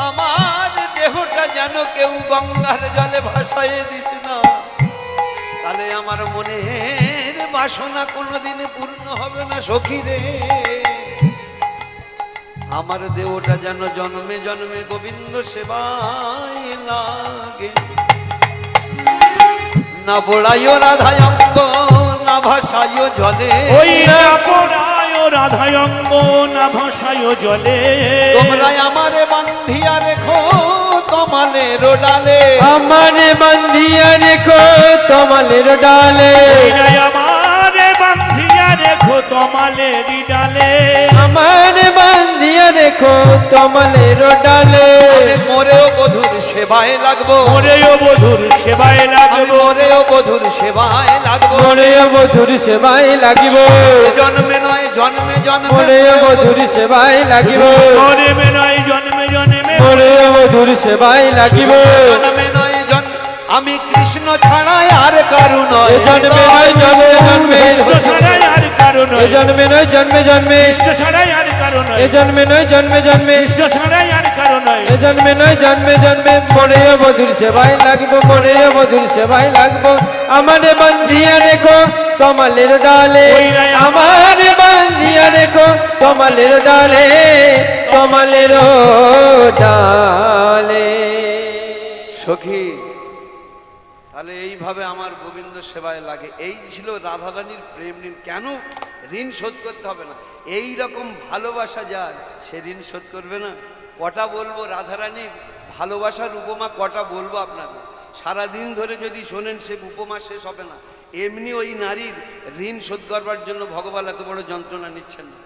আমার দেহটা যেন কেউ গঙ্গার জলে ভাসায় দিস না। তাহলে আমার মনের বাসনা কোনোদিন পূর্ণ হবে না। সখী রে, আমার দেহটা যেন জন্মে জন্মে গোবিন্দ সেবায় লাগে। না পোড়ায় রাধায় অঙ্গ, না ভাসায় জলে, ওই না পোড়ায় রাধায় অঙ্গ, না ভাসায় জলে। তোমরা আমারে বান্ধিয়া রেখো তমালের ডালে, আমারে বান্ধিয়া রেখো তমালের ডালে, আমারে বান্ধিয়া রেখো তমালের ডালে, আমারে বান্ধিয়া রেখো তমালের ডালে। মরেও বধুর সেবায় লাগবো, ওরেও বধুর সেবায় আমি লাগবো, মরেও বধুর সেবায় লাগবো। মরে বধুর সেবায় লাগিব, জন্মে নয় জন্মে জন্মে মরে বধুর সেবায় লাগিব, জন্মে নয় জন্মে জন্মে, মরে বধুর সেবায় লাগিব, জন্মে নয় জন্ম আমি কৃষ্ণ ছাড়াই আর কারু নয়। এ জন্মে নয় জন্মে জন্মে, কৃষ্ণ ছাড়াই আর কারো এ নয়, জন্মে নয় জন্মে জন্মে, কৃষ্ণ ছাড়াই আর কারো নয়, এ জন্মে নয় জন্মে জন্মে, কৃষ্ণ ছাড়াই আর কারো নয়। এ জন্মে নয় জন্মে জন্মে, মরে বধুর সেবায় লাগবো, মরে বধুর সেবায় লাগবো। আমারে বান্ধিয়া রেখো তমালের ডালে, ওই নাই আমারে বান্ধিয়া রেখো তমালের ডালে, তমালের ডালে। সখী তাহলে এইভাবে আমার গোবিন্দ সেবায় লাগে। এই ছিল রাধারানীর প্রেম ঋণ। কেন ঋণ শোধ করতে হবে না? এই রকম ভালোবাসা যার, সে ঋণ শোধ করবে না? কটা বলবো রাধারানীর ভালোবাসার উপমা, কটা বলবো আপনাদের? সারাদিন ধরে যদি শোনেন সে উপমা শেষ হবে না। এমনি ওই নারীর ঋণ শোধ করবার জন্য ভগবান এত বড় যন্ত্রণা নিচ্ছেন না।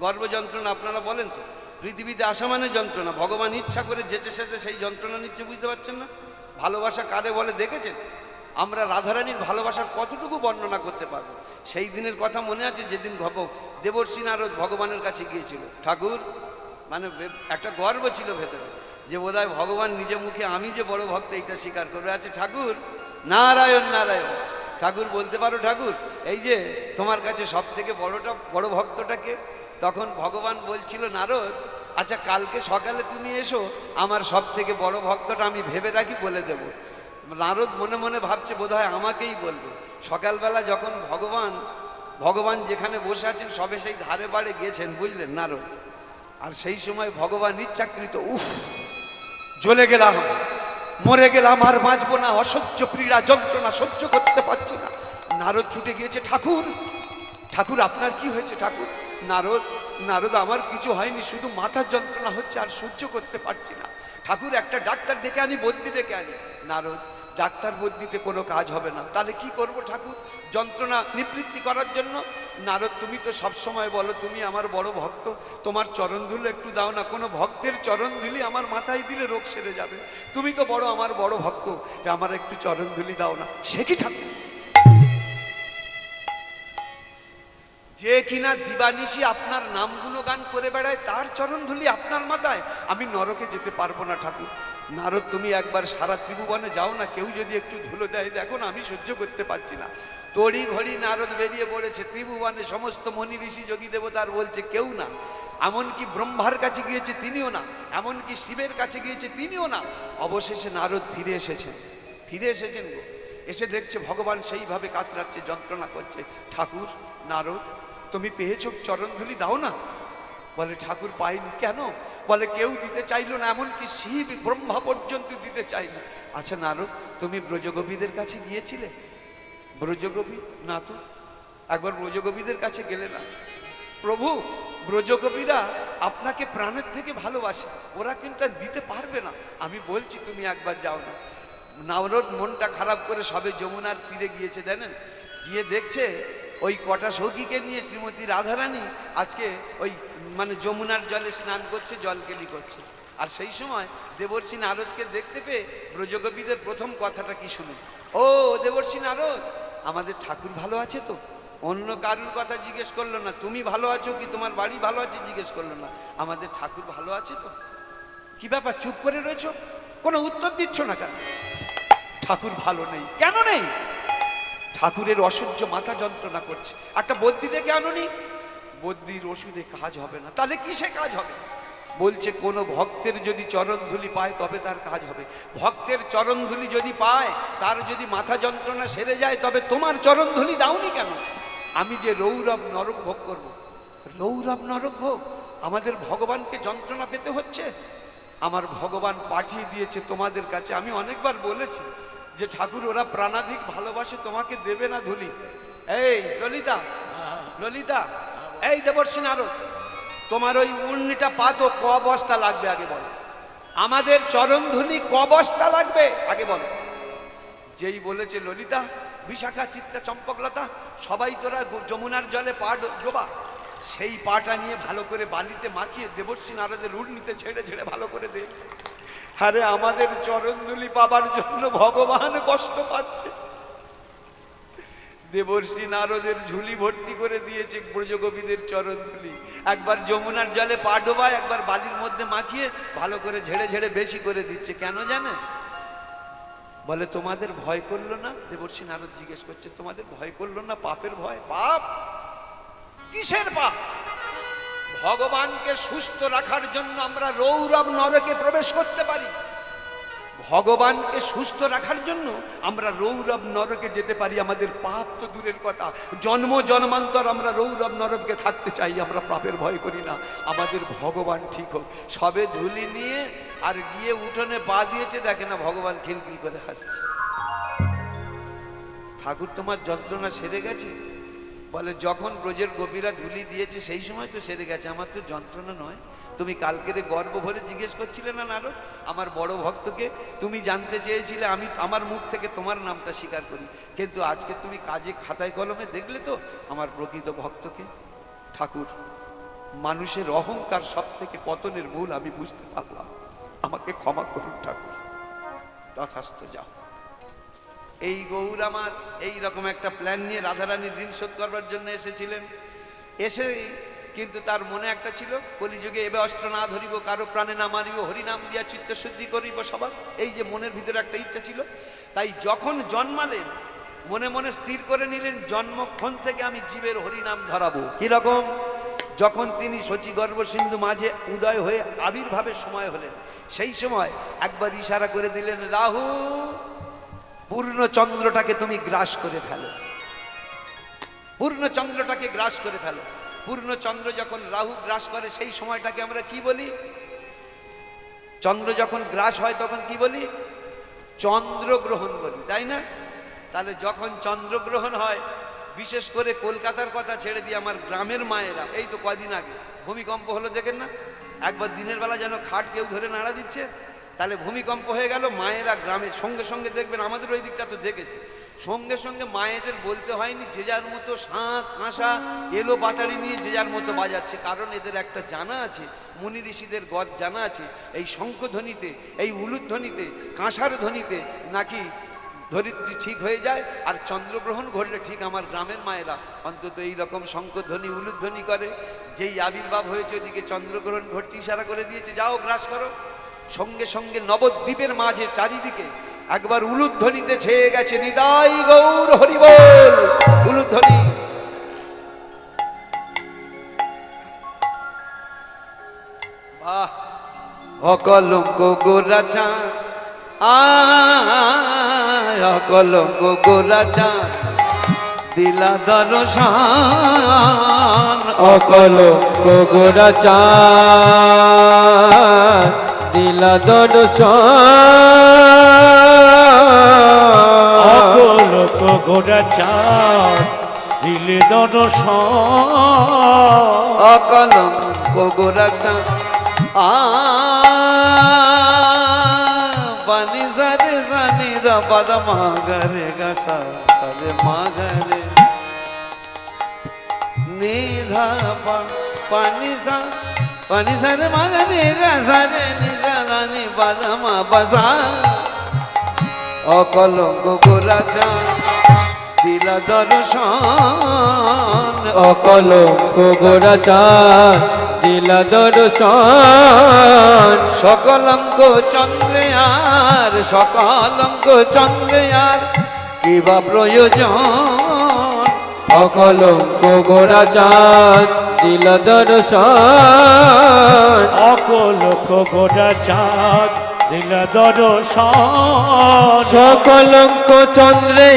গর্ভ যন্ত্রণা আপনারা বলেন তো, পৃথিবীতে আসা মানে যন্ত্রণা। ভগবান ইচ্ছা করে যেচে সেচে সেই যন্ত্রণা নিচ্ছে, বুঝতে পারছেন না? ভালোবাসা কারে বলে দেখেছেন? আমরা রাধারানীর ভালোবাসার কতটুকু বর্ণনা করতে পারবো? সেই দিনের কথা মনে আছে যেদিন দেবর্ষী নারদ ভগবানের কাছে গিয়েছিল। ঠাকুর মানে একটা গর্ব ছিল ভেতরে যে বোধহয় ভগবান নিজে মুখে আমি যে বড় ভক্ত এইটা স্বীকার করবে। আছে ঠাকুর, নারায়ণ নারায়ণ। ঠাকুর বলতে পারো ঠাকুর এই যে তোমার কাছে সব থেকে বড় ভক্তটাকে? তখন ভগবান বলছিল নারদ, আচ্ছা কালকে সকালে তুমি এসো, আমার সব থেকে বড় ভক্তটা আমি ভেবে রাখি, বলে দেব। নারদ মনে মনে ভাবছে বোধহয় আমাকেই বলবে। সকালবেলা যখন ভগবান যেখানে বসে আছেন সবে সেই ধারে বাড়ে গিয়েছেন, বুঝলেন নারদ। আর সেই সময় ভগবান ইচ্ছাকৃত জ্বলে গেলাম, মরে গেলাম, আর বাঁচবো না, অসহ্য পীড়া যন্ত্রণা সহ্য করতে পারছি না। নারদ ছুটে গিয়েছে, ঠাকুর ঠাকুর আপনার কি হয়েছে ঠাকুর? নারদ আমার কিছু হয়নি, শুধু মাথার যন্ত্রণা হচ্ছে, আর সহ্য করতে পারছি না। ঠাকুর একটা ডাক্তার ডেকে আনি, বদ্যি ডেকে আনি। নারদ, ডাক্তার বদ্যিতে কোনো কাজ হবে না। তাহলে কি করব ঠাকুর যন্ত্রণা নিবৃত্তি করার জন্য? নারদ, তুমি তো সবসময় বলো তুমি আমার বড় ভক্ত, তোমার চরণধুলি একটু দাও না। কোনো ভক্তের চরণধুলি আমার মাথায় দিলে রোগ সেরে যাবে। তুমি তো আমার বড় ভক্ত, আমার একটু চরণধুলি দাও না। সে কি ঠাকুর? যে কিনা দিবানিশি আপনার নাম গুণগান করে বেড়ায়, তার চরণধুলি আপনার মাথায়? আমি নরকে যেতে পারবো না ঠাকুর। নারদ, তুমি একবার সারা ত্রিভুবনে যাও না, কেউ যদি একটু ধুলো দেয় দেখো না, আমি সহ্য করতে পারছি না। তড়ি ঘড়ি নারদ বেরিয়ে পড়েছে ত্রিভুবনে, সমস্ত মনি ঋষি যোগী দেবতার বলছে কেউ না। এমনকি ব্রহ্মার কাছে গিয়েছে তিনিও না, এমনকি শিবের কাছে গিয়েছে তিনিও না। অবশেষে নারদ ফিরে এসেছেন গো। এসে দেখছে ভগবান সেইভাবে কাতরাচ্ছে, যন্ত্রণা করছে। ঠাকুর, নারদ, তুমি পেয়েছো চরণধুলি, দাও না। বলে ঠাকুর পাইনি। কেন? বলে কেউ দিতে চাইলো না, এমনকি শিব ব্রহ্মা পর্যন্ত দিতে চাইলো। আচ্ছা নারদ, তুমি ব্রজগোপীদের কাছে গিয়েছিলে? ব্রজগোপী না তো, একবার ব্রজগোপীদের কাছে গেলে না? প্রভু, ব্রজগোপীরা আপনাকে প্রাণের থেকে ভালোবাসে, ওরা কিন্তু আর দিতে পারবে না। আমি বলছি তুমি একবার যাও না। নারদ মনটা খারাপ করে সবে যমুনার তীরে গিয়েছে, জানেন? গিয়ে দেখছে ওই কটা সখীকে নিয়ে শ্রীমতী রাধারানী আজকে ওই যমুনার জলে স্নান করছে, জলকেলি করছে। আর সেই সময় দেবর্ষী নারদকে দেখতে পেয়ে ব্রজগোপীদের প্রথম কথাটা কি শুনুন। ও দেবর্ষী নারদ, আমাদের ঠাকুর ভালো আছে তো? অন্য কারুর কথা জিজ্ঞেস করলো না, তুমি ভালো আছো কি, তোমার বাড়ি ভালো আছে জিজ্ঞেস করলো না, আমাদের ঠাকুর ভালো আছে তো? কি ব্যাপার, চুপ করে রয়েছো, কোনো উত্তর দিচ্ছ না কেন? ঠাকুর ভালো নেই। কেন নেই? ঠাকুরের অসহ্য মাথা যন্ত্রণা করছে। একটা বদ্যি ডেকে আনোনি? বদ্যির ওষুধে কাজ হবে না। তাহলে কিসে কাজ হবে? বলছে কোনো ভক্তের যদি চরণধুলি পায় তবে তার কাজ হবে। ভক্তের চরণধুলি যদি পায়, তার যদি মাথা যন্ত্রণা সেরে যায়, তবে তোমার চরণধুলি দাওনি কেন? আমি যে রৌরব নরক ভোগ করবো, রৌরব নরক ভোগ, আমাদের ভগবানকে যন্ত্রণা পেতে হচ্ছে। আমার ভগবান পাঠিয়ে দিয়েছে তোমাদের কাছে। আমি অনেকবার বলেছি যে ঠাকুর ওরা প্রাণাধিক ভালোবাসে, তোমাকে দেবে না ধুলি। এই ললিতা, ললিতা, এই দেবর্ষী নারদ, তোমার ওই উর্নিটা পাতো ক বস্তা লাগবে আগে বলো। আমাদের চরণধুলি ক বস্তা লাগবে আগে বলো। যেই বলেছে ললিতা, বিশাখা, চিত্রা, চম্পকলতা, সবাই তোরা যমুনার জলে পা ডোবা। সেই পাটা নিয়ে ভালো করে বালিতে মাখিয়ে দেবর্ষী নারদের উর্নিতে ছেড়ে ছেড়ে ভালো করে দে। আরে আমাদের চরণধুলি পাবার জন্য ভগবান কষ্ট পাচ্ছে। দেবর্ষি নারদের ঝুলি ভর্তি করে দিয়েছে ব্রজগোপীদের চরণধুলি। একবার যমুনার জলে পা ডোবায়, একবার বালির মধ্যে মাখিয়ে ভালো করে ঝেড়ে ঝেড়ে বেশি করে দিচ্ছে। কেন জানে? বলে তোমাদের ভয় করলো না? দেবর্ষি নারদ জিজ্ঞেস করছে, তোমাদের ভয় করলো না? পাপের ভয়? পাপ কিসের পাপ? ভগবানকে সুস্থ রাখার জন্য আমরা রৌরব নরকে প্রবেশ করতে পারি। ভগবানকে সুস্থ রাখার জন্য আমরা রৌরব নরকে যেতে পারি। আমাদের পাপ তো দূরের কথা, জন্ম জন্মান্তর আমরা রৌরব নরকে থাকতে চাই। আমরা পাপের ভয় করি না। আমাদের ভগবান ঠিক হোক। সবে ধুলি নিয়ে আর গিয়ে উঠোনে পা দিয়েছে, দেখে না ভগবান খিলখিল করে হাসছে। ঠাকুর তোমার যন্ত্রণা সেরে গেছে? বলে যখন ব্রজের গোপীরা ধুলি দিয়েছে সেই সময় তো সেরে গেছে, আমার তো যন্ত্রণা নয়। তুমি কালকেরে গর্ব ভরে জিজ্ঞেস করছিলে না নারদ আমার বড় ভক্তকে? তুমি জানতে চেয়েছিলে, আমি আমার মুখ থেকে তোমার নামটা স্বীকার করি, কিন্তু আজকে তুমি কাজে খাতায় কলমে দেখলে তো আমার প্রকৃত ভক্তকে। ঠাকুর, মানুষের অহংকার সব থেকে পতনের মূল আমি বুঝতে পারলাম, আমাকে ক্ষমা করুন ঠাকুর। তথাস্থ, যাও। এই গৌর আমার এই রকম একটা প্ল্যান নিয়ে রাধারানীর ঋণ শোধ করবার জন্য এসেছিলেন। এসে কিন্তু তার মনে একটা ছিল, কলিযুগে এবে অস্ত্র না ধরিব, কারো প্রাণে না মারিব, হরিনাম দিয়া চিত্তশুদ্ধি করিব সবার। এই যে মনের ভিতরে একটা ইচ্ছা ছিল, তাই যখন জন্মালেন মনে মনে স্থির করে নিলেন জন্মক্ষণ থেকে আমি জীবের হরিনাম ধরাবো। কিরকম? যখন তিনি শচীগর্ভ সিন্ধু মাঝে উদয় হয়ে আবির্ভাবের সময় হলেন, সেই সময় একবার ইশারা করে দিলেন, রাহু পূর্ণ চন্দ্রটাকে তুমি গ্রাস করে ফেলো, পূর্ণ চন্দ্রটাকে গ্রাস করে ফেলো। পূর্ণ চন্দ্র যখন রাহু গ্রাস করে সেই সময়টাকে আমরা কি বলি? চন্দ্র যখন গ্রাস হয় তখন কি বলি? চন্দ্রগ্রহণ বলি, তাই না? তাহলে যখন চন্দ্রগ্রহণ হয়, বিশেষ করে কলকাতার কথা ছেড়ে দিয়ে আমার গ্রামের মায়েরা, এই তো কয়দিন আগে ভূমিকম্প হলো, দেখেন না? একবার দিনের বেলা যেন খাট কেউ ধরে নাড়া দিচ্ছে, তাহলে ভূমিকম্প হয়ে গেল। মায়েরা গ্রামের সঙ্গে সঙ্গে দেখবেন, আমাদের ওই দিকটা তো দেখেছি, সঙ্গে সঙ্গে মায়েদের বলতে হয়নি, যে যার মতো শাঁখ কাঁসা এলো বাতাড়ি নিয়ে যে যার মতো বাজাচ্ছে। কারণ এদের একটা জানা আছে, মুনি ঋষিদের গদ জানা আছে, এই শঙ্খধ্বনিতে, এই উলুধ্বনিতে, কাঁসার ধ্বনিতে নাকি ধরিত্রী ঠিক হয়ে যায়। আর চন্দ্রগ্রহণ ঘটলে ঠিক আমার গ্রামের মায়েরা অন্তত এই রকম শঙ্খধ্বনি উলুধ্বনি করে। যেই আবির্ভাব হয়েছে ওদিকে চন্দ্রগ্রহণ ঘটছে, ইশারা করে দিয়েছে, যাও গ্রাস করো। সঙ্গে সঙ্গে নবদ্বীপের মাঝে চারিদিকে একবার উলুধ্বনিতে ছেয়ে গেছে, নিতাই গৌর হরিবোল, উলুধ্বনি। বাহ! অকলঙ্ক গোরা চাঁদ, অকলঙ্ক গোরা চাঁদ দিলা দর্শন, অকলঙ্ক গোরা চাঁদ দিলা দর্শন, অকলক গোরা চাঁদ দিলে দর্শন, অকলঙ্ক গোরা চাঁদ পানি সারে সানি রা পদ মাগরে গসা সারে মাগরে নিধা পানি সা পানি সারে মাগরে গসা রে নিধা গানি পদ মা বসা। অকলঙ্ক গোরা চাঁদ দিলা দর্শন, অকলঙ্ক গোরা চাঁদ দিলা দর্শন, সকলঙ্ক চন্দ্রে আর, সকলঙ্ক চন্দ্রে আর কিবা প্রয়োজন। অকলঙ্ক গোরা চাঁদ দিলা দর্শন, অকলক গোরা চাঁদ দিলা দর্শন, সকলঙ্ক চন্দ্রে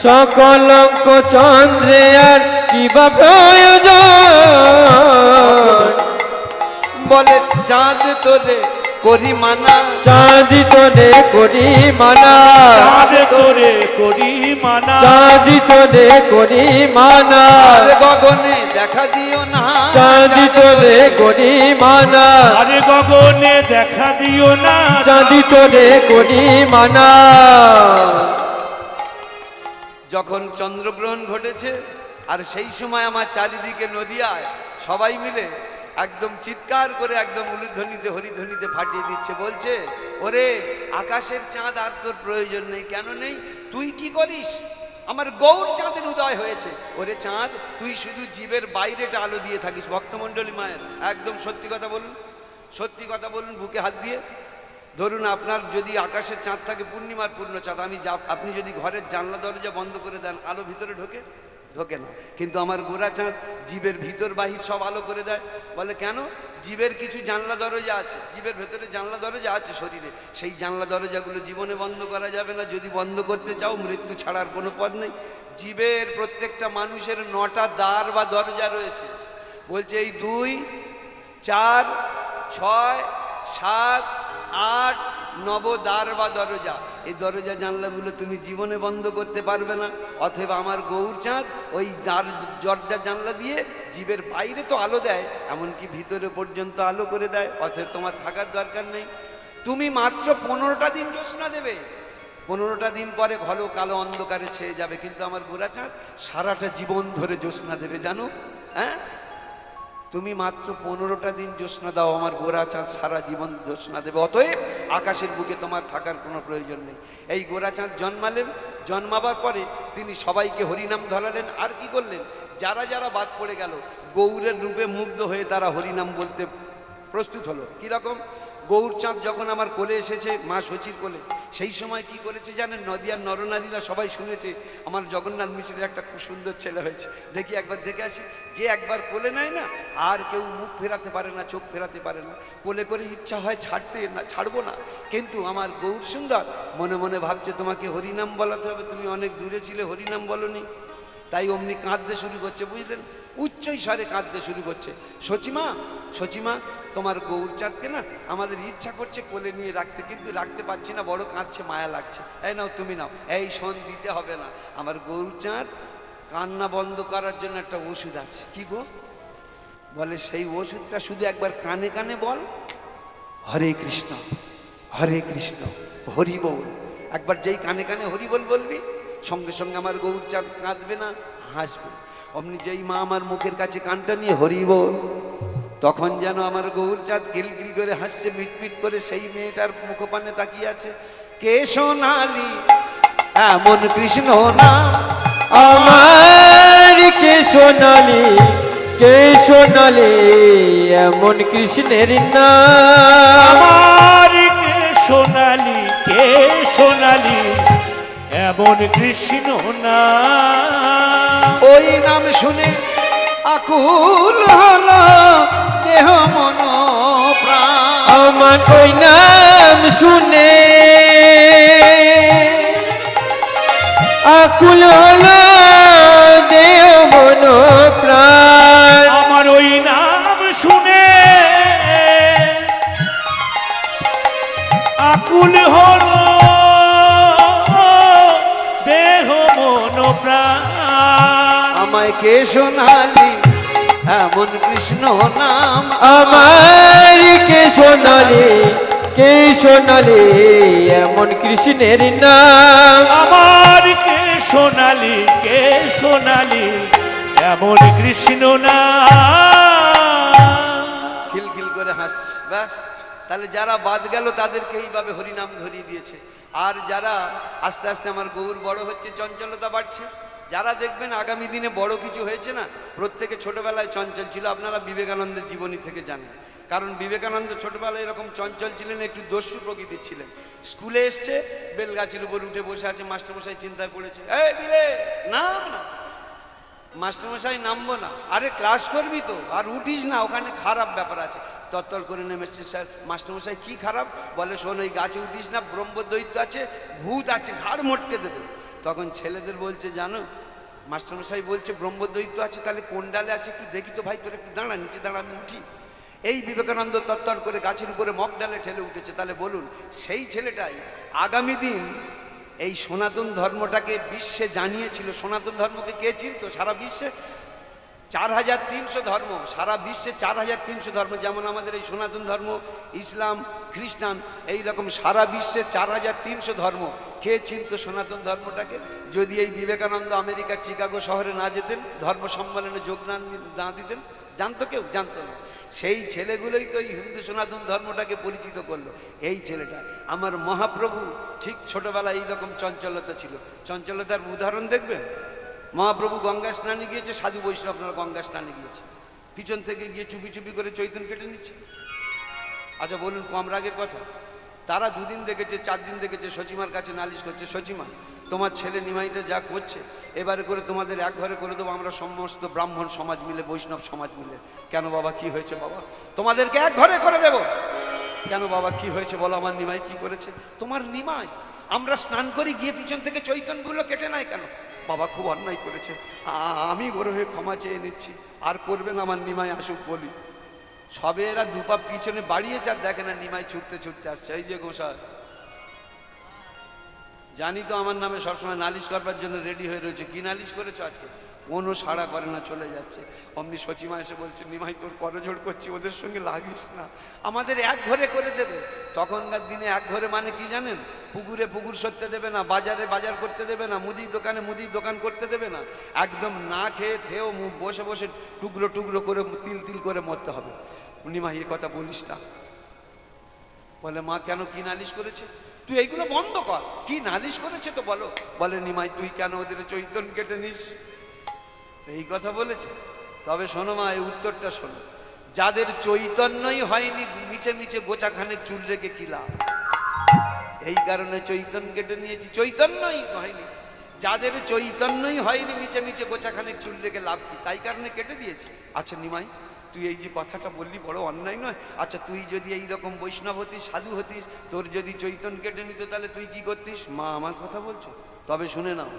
সকলঙ্ক চন্দ্রে আর কিবা প্রয়োজন। বলে চাঁদ তোরে করি মানা, চাঁদি তোরে করি মানা, চাঁদ তোরে করি মানা, চাঁদি তোরে করি মানা, আর গগনে দেখা দিও না, চাঁদি তোরে করি মানা, আরে গগনে দেখা দিও না, চাঁদি তোরে করি মানা। যখন চন্দ্রগ্রহণ ঘটেছে আর সেই সময় আমার চারিদিকে নদিয়ায় সবাই মিলে একদম চিৎকার করে একদম উলুধ্বনিতে হরিধ্বনিতে ফাটিয়ে দিচ্ছে, বলছে ওরে আকাশের চাঁদ আর তোর প্রয়োজন নেই। কেন নেই? তুই কি করিস? আমার গৌর চাঁদের উদয় হয়েছে। ওরে চাঁদ, তুই শুধু জীবের বাইরেটা আলো দিয়ে থাকিস। ভক্তমণ্ডলী মায়ের একদম সত্যি কথা বলুন, সত্যি কথা বলুন, বুকে হাত দিয়ে। ধরুন আপনার যদি আকাশের চাঁদ থাকে, পূর্ণিমার পূর্ণ চাঁদ, আপনি যদি ঘরের জানলা দরজা বন্ধ করে দেন, আলো ভিতরে ঢোকে না। কিন্তু আমার গোরা চাঁদ জীবের ভিতর বাহির সব আলো করে দেয়। বলে কেন? জীবের কিছু জানলা দরজা আছে, জীবের ভেতরে জানলা দরজা আছে শরীরে, সেই জানলা দরজাগুলো জীবনে বন্ধ করা যাবে না। যদি বন্ধ করতে চাও, মৃত্যু ছাড়ার কোনো পথ নেই। জীবের প্রত্যেকটা মানুষের 9টা দ্বার বা দরজা রয়েছে। বলছে এই 2, 4, 6, 7, 8, 9 দ্বার বা দরজা। এই দরজা জানলাগুলো তুমি জীবনে বন্ধ করতে পারবে না। অতএব আমার গৌর চাঁদ ওই দরজা জানলা দিয়ে জীবের বাইরে তো আলো দেয়, এমনকি ভিতরে পর্যন্ত আলো করে দেয়। অতএব তোমার থাকার দরকার নেই। তুমি মাত্র 15টা দিন জ্যোৎস্না দেবে, 15টা দিন পরে ঘন কালো অন্ধকারে ছেয়ে যাবে। কিন্তু আমার গোরা চাঁদ সারাটা জীবন ধরে জ্যোৎস্না দেবে, জানো? হ্যাঁ, তুমি মাত্র 15টা দিন জ্যোৎস্না দাও, আমার গোরা চাঁদ সারা জীবন জ্যোৎস্না দেবে। অতএব আকাশের বুকে তোমার থাকার কোনো প্রয়োজন নেই। এই গোরা চাঁদ জন্মালেন, জন্মাবার পরে তিনি সবাইকে হরিনাম ধরালেন। আর কি করলেন? যারা যারা বাদ পড়ে গেল, গৌরের রূপে মুগ্ধ হয়ে তারা হরিনাম বলতে প্রস্তুত হলো। কীরকম? গৌর চাঁদ যখন আমার কোলে এসেছে, মা শচীর কোলে, সেই সময় কি করেছে জানেন? নদিয়ার নরনারীরা সবাই শুনেছে আমার জগন্নাথ মিশ্রের একটা খুব সুন্দর ছেলে হয়েছে, দেখি একবার দেখে আসি। যে একবার কোলে নেয় না, আর কেউ মুখ ফেরাতে পারে না, চোখ ফেরাতে পারে না। কোলে করে ইচ্ছা হয় ছাড়তে না, ছাড়বো না। কিন্তু আমার গৌর সুন্দর মনে মনে ভাবছে তোমাকে হরিনাম বলাতে হবে, তুমি অনেক দূরে ছিলে, হরিনাম বলনি। তাই অমনি কাঁদতে শুরু করছে, বুঝলেন? উচ্চ স্বরে কাঁদতে শুরু করছে। সচিমা, সচিমা, তোমার গৌর চাঁদকে না আমাদের ইচ্ছা করছে কোলে নিয়ে রাখতে, কিন্তু রাখতে পারছি না, বড় কাঁদছে, মায়া লাগছে। এই নাও, তুমি নাও। এই শোন, দিতে হবে না। আমার গৌর চাঁদ কান্না বন্ধ করার জন্য একটা ওষুধ আছে। কি গো? বলে সেই ওষুধটা শুধু একবার কানে কানে বল, হরে কৃষ্ণ, হরে কৃষ্ণ, হরি বল। একবার যেই কানে কানে হরি বল বলবি, সঙ্গে সঙ্গে আমার গৌর চাঁদ কাঁদবে না, হাসবে। অমনি যেই মা আমার মুখের কাছে কানটা নিয়ে হরি বল, তখন যেন আমার গৌর চাঁদ গিলগিল করে হাসছে, মিটমিট করে। সেই মেয়েটার মুখপানে তাকিয়ে আছে। কে সোনালি এমন কৃষ্ণ নাম আমার, কে সোনালি, কে সোনালি এমন কৃষ্ণের নাম। আমার কে সোনালি, কে সোনালি এমন কৃষ্ণ নাম। ওই নাম শুনে আকুল হলো দেহ মন প্রাণ। আমার ওই নাম শুনে আকুল হলো দেহ মন প্রাণ। আমার ওই নাম শুনে আকুল হলো দেহ মন প্রাণ। আমায় কে সোনালি এমন কৃষ্ণ নাম। আমার কে সোনালি, কে সোনালি এমন কৃষ্ণের নাম। আমার কে সোনালি, কে সোনালি এমন কৃষ্ণ নাম। খিলখিল করে হাসছে। ব্যাস, তাহলে যারা বাদ গেল তাদেরকে এইভাবে হরিনাম ধরিয়ে দিয়েছে। আর যারা আস্তে আস্তে আমার গৌর বড় হচ্ছে, চঞ্চলতা বাড়ছে, যারা দেখবেন আগামী দিনে বড় কিছু হয়েছে না, প্রত্যেকে ছোটবেলায় চঞ্চল ছিল। আপনারা বিবেকানন্দের জীবনী থেকে জানেন, কারণ বিবেকানন্দ ছোটবেলায় এরকম চঞ্চল ছিলেন, একটু দস্যু প্রকৃতির ছিলেন। স্কুলে এসছে, বেলগাছের উপর উঠে বসে আছে, মাস্টারমশাই চিন্তায় পড়েছে, এই বিলে নাম না। মাস্টারমশাই নামবো না। আরে ক্লাস করবি তো, আর উঠিস না, ওখানে খারাপ ব্যাপার আছে। তত্তর করে নেমেছে। স্যার, মাস্টারমশাই কি খারাপ? বলে শোন, ওই গাছে উঠিস না, ব্রহ্মদৈত্য আছে, ভূত আছে, ঘাড় মটকে দেবে। তখন ছেলেদের বলছে, জানো মাস্টারমশাই বলছে ব্রহ্মদৈত্য আছে, তাহলে কোন ডালে আছে একটু দেখি তো ভাই, তোর একটু দাঁড়া, নিচে দাঁড়া, আমি উঠি। এই বিবেকানন্দ তত্তর করে গাছের উপরে মগ ডালে ঠেলে উঠেছে। তাহলে বলুন, সেই ছেলেটাই আগামী দিন এই সনাতন ধর্মটাকে বিশ্বে জানিয়েছিল। সনাতন ধর্মকে কে চিনত সারা বিশ্বে? 4300 ধর্ম, সারা বিশ্বে 4300 ধর্ম, যেমন আমাদের এই সনাতন ধর্ম, ইসলাম, খ্রিস্টান, এই রকম সারা বিশ্বে 4300 ধর্ম। কে চিনত সনাতন ধর্মটাকে? যদি এই বিবেকানন্দ আমেরিকার চিকাগো শহরে না যেতেন, ধর্ম সম্মেলনে যোগ না দিতেন, জানতো কেউ? জানতো না। সেই ছেলেগুলোই তো এই হিন্দু সনাতন ধর্মটাকে পরিচিত করলো। এই ছেলেটা আমার মহাপ্রভু ঠিক ছোটবেলায় এইরকম চঞ্চলতা ছিল। চঞ্চলতার উদাহরণ দেখবেন, মহাপ্রভু গঙ্গা স্নানে গিয়েছে, সাধু বৈষ্ণবরা গঙ্গা স্নানে গিয়েছে, পিছন থেকে গিয়ে চুপি চুপি করে চৈতন্য কেটে নিচ্ছে। আচ্ছা বলুন, কম রাগের কথা? তারা 2 দিন দেখেছে, 4 দিন দেখেছে, সচিমার কাছে নালিশ করছে, সচিমা তোমার ছেলে নিমাইটা যা করছে, এবারে করে তোমাদের এক ঘরে করে দেবো আমরা সমস্ত ব্রাহ্মণ সমাজ মিলে, বৈষ্ণব সমাজ মিলে। কেন বাবা, কি হয়েছে বাবা? তোমাদেরকে এক ঘরে করে দেব। কেন বাবা, কি হয়েছে বলো? আমার নিমাই কি করেছে? তোমার নিমাই আমরা স্নান করি গিয়ে পিছন থেকে চৈতন্যগুলো কেটে নেয় কেন? বাবা খুব অন্যায় করেছে, আমি ওর হয়ে ক্ষমা চেয়ে নিচ্ছি, আর করবেন আমার নিমাই আসুক বলি। সবে এরা দুপা পিছনে বাড়িয়েছে আর দেখে না নিমাই ছুটতে ছুটতে আসছে। এই যে গোসাই, জানি তো আমার নামে সবসময় নালিশ করবার জন্য রেডি হয়ে রয়েছে। কি নালিশ করেছো আজকে? কোনো সাড়া করে না, চলে যাচ্ছে। অমনি সচিমা এসে বলছে, নিমাই তোর করজোড় করছি, ওদের সঙ্গে লাগিস না, আমাদের এক ঘরে করে দেবে। তখনকার দিনে এক ঘরে মানে কি জানেন? পুকুরে পুকুর সরতে দেবে না, বাজারে বাজার করতে দেবে না, মুদির দোকানে মুদির দোকান করতে দেবে না, একদম না খেয়ে থেয়েও বসে বসে টুকরো টুকরো করে তিল তিল করে মরতে হবে। নিমাই এ কথা বলিস না। বলে মা কেন, কি নালিশ করেছে? তুই এইগুলো বন্ধ কর, কি নালিশ করেছে তো বলো। বলে নিমাই তুই কেন ওদের চৈতন্য কেটে নিস? এই কথা বলেছে। তবে শোনো মা, এই উত্তরটা শোনো, যাদের চৈতন্যই হয়নি নিচে নিচে গোছাখানে চুল রেখে কি লাভ? এই কারণে চৈতন্য কেটে নিয়েছি, চৈতন্যই হয়নি। যাদের চৈতন্যই হয়নি নিচে নিচে গোছাখানে চুল রেখে লাভ কি? তাই কারণে কেটে দিয়েছি। আচ্ছা নিমাই, তুই এই যে কথাটা বললি বড় অন্যায় নয়? আচ্ছা তুই যদি এই রকম বৈষ্ণব হতিস, সাধু হতিস, তোর যদি চৈতন্য কেটে নিত, তাহলে তুই কি করতিস? মা আমার কথা বলছো? তবে শুনে নাও,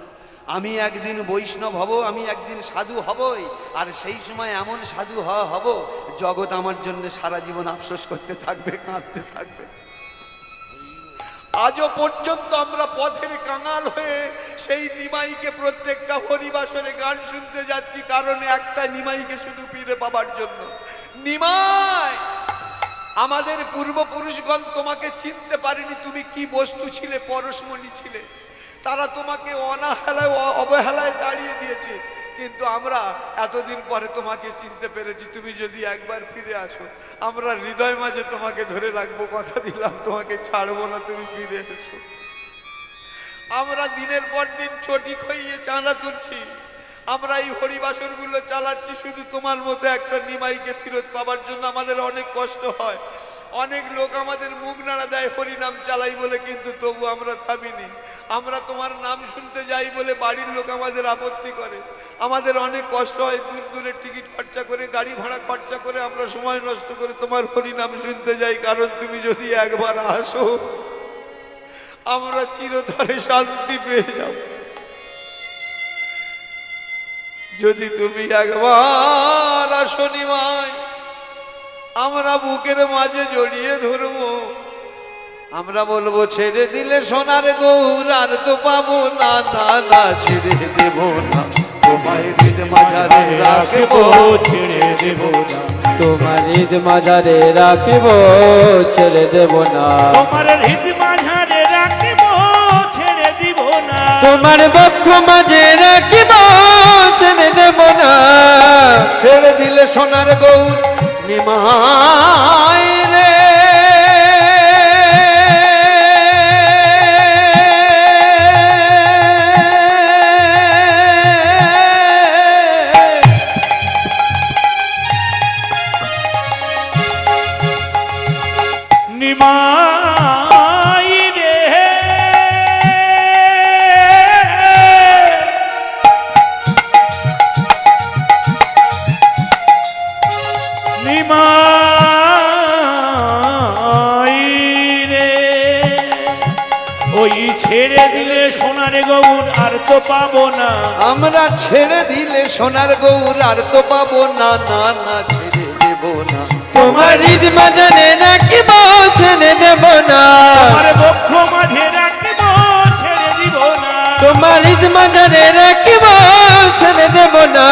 আমি একদিন বৈষ্ণব হব, আমি একদিন সাধু হবই, আর সেই সময় এমন সাধু হব জগৎ আমার জন্য সারা জীবন আফসোস করতে থাকবে, কাঁদতে থাকবে। আজও পর্যন্ত আমরা পথের কাঙাল হয়ে সেই নিমাইকে প্রত্যেকটা হরিবাসরে গান শুনতে যাচ্ছি, কারণ একটা নিমাইকে শুধু ফিরে পাবার জন্য। নিমাই, আমাদের পূর্বপুরুষগণ তোমাকে চিনতে পারেনি, তুমি কি বস্তু ছিলে, পরশমণি ছিলে। তারা তোমাকে অনাহেলায় অবহেলায় তাড়িয়ে দিয়েছে, কিন্তু আমরা এতদিন পরে তোমাকে চিনতে পেরেছি। তুমি যদি একবার ফিরে আসো, আমরা হৃদয় মাঝে তোমাকে ধরে রাখবো, কথা দিলাম তোমাকে ছাড়বো না, তুমি ফিরে এসো। আমরা দিনের পর দিন চটি খইয়ে চাঁদা তুলছি, আমরা এই হরিবাসরগুলো চালাচ্ছি শুধু তোমার মতো একটা নিমাইকে ফেরত পাবার জন্য। আমাদের অনেক কষ্ট হয়, অনেক লোক আমাদের মুখ নাড়া দেয় হরিনাম চালাই বলে, কিন্তু তবু আমরা থামিনি। আমরা তোমার নাম শুনতে যাই বলে বাড়ির লোক আমাদের আপত্তি করে, আমাদের অনেক কষ্ট হয়। দূর দূরের টিকিট খরচা করে, গাড়ি ভাড়া খরচা করে আমরা সময় নষ্ট করে তোমার হরিনাম শুনতে যাই, কারণ তুমি যদি একবার আসো আমরা চিরতরে শান্তি পেয়ে যাব। যদি তুমি একবার আসো নিমাই, আমরা বুকের মাঝে জড়িয়ে ধরবো, আমরা বলবো ছেড়ে দিলে সোনার গৌর আর তো পাবো না, না না ছেড়ে দেব না, তোমায় হৃদ মাঝারে রাখবো, ছেড়ে দেব না, তোমার হৃদ মাঝারে রাখিব, ছেড়ে দেব না, তোমার হৃদ মাঝারে রাখিব, ছেড়ে দিব না, তোমার বক্ষ মাঝে রাখিব, ছেড়ে দেব না, ছেড়ে দিলে সোনার গৌর নিমাই রে। নিমাই রে, নিমাই রে, ওই ছেড়ে দিলে সোনার গৌর আর তো পাবো না, আমরা ছেড়ে দিলে সোনার গৌর আর তো পাবো না, না না ছেড়ে দেব না, তোমার হৃদ মাঝারে রাখিব, ছেড়ে দেব না, তোমার বক্ষ মাঝে রাখিব, ছেড়ে দিব না, তোমার হৃদ মাঝারে রাখিব, ছেড়ে দেব না,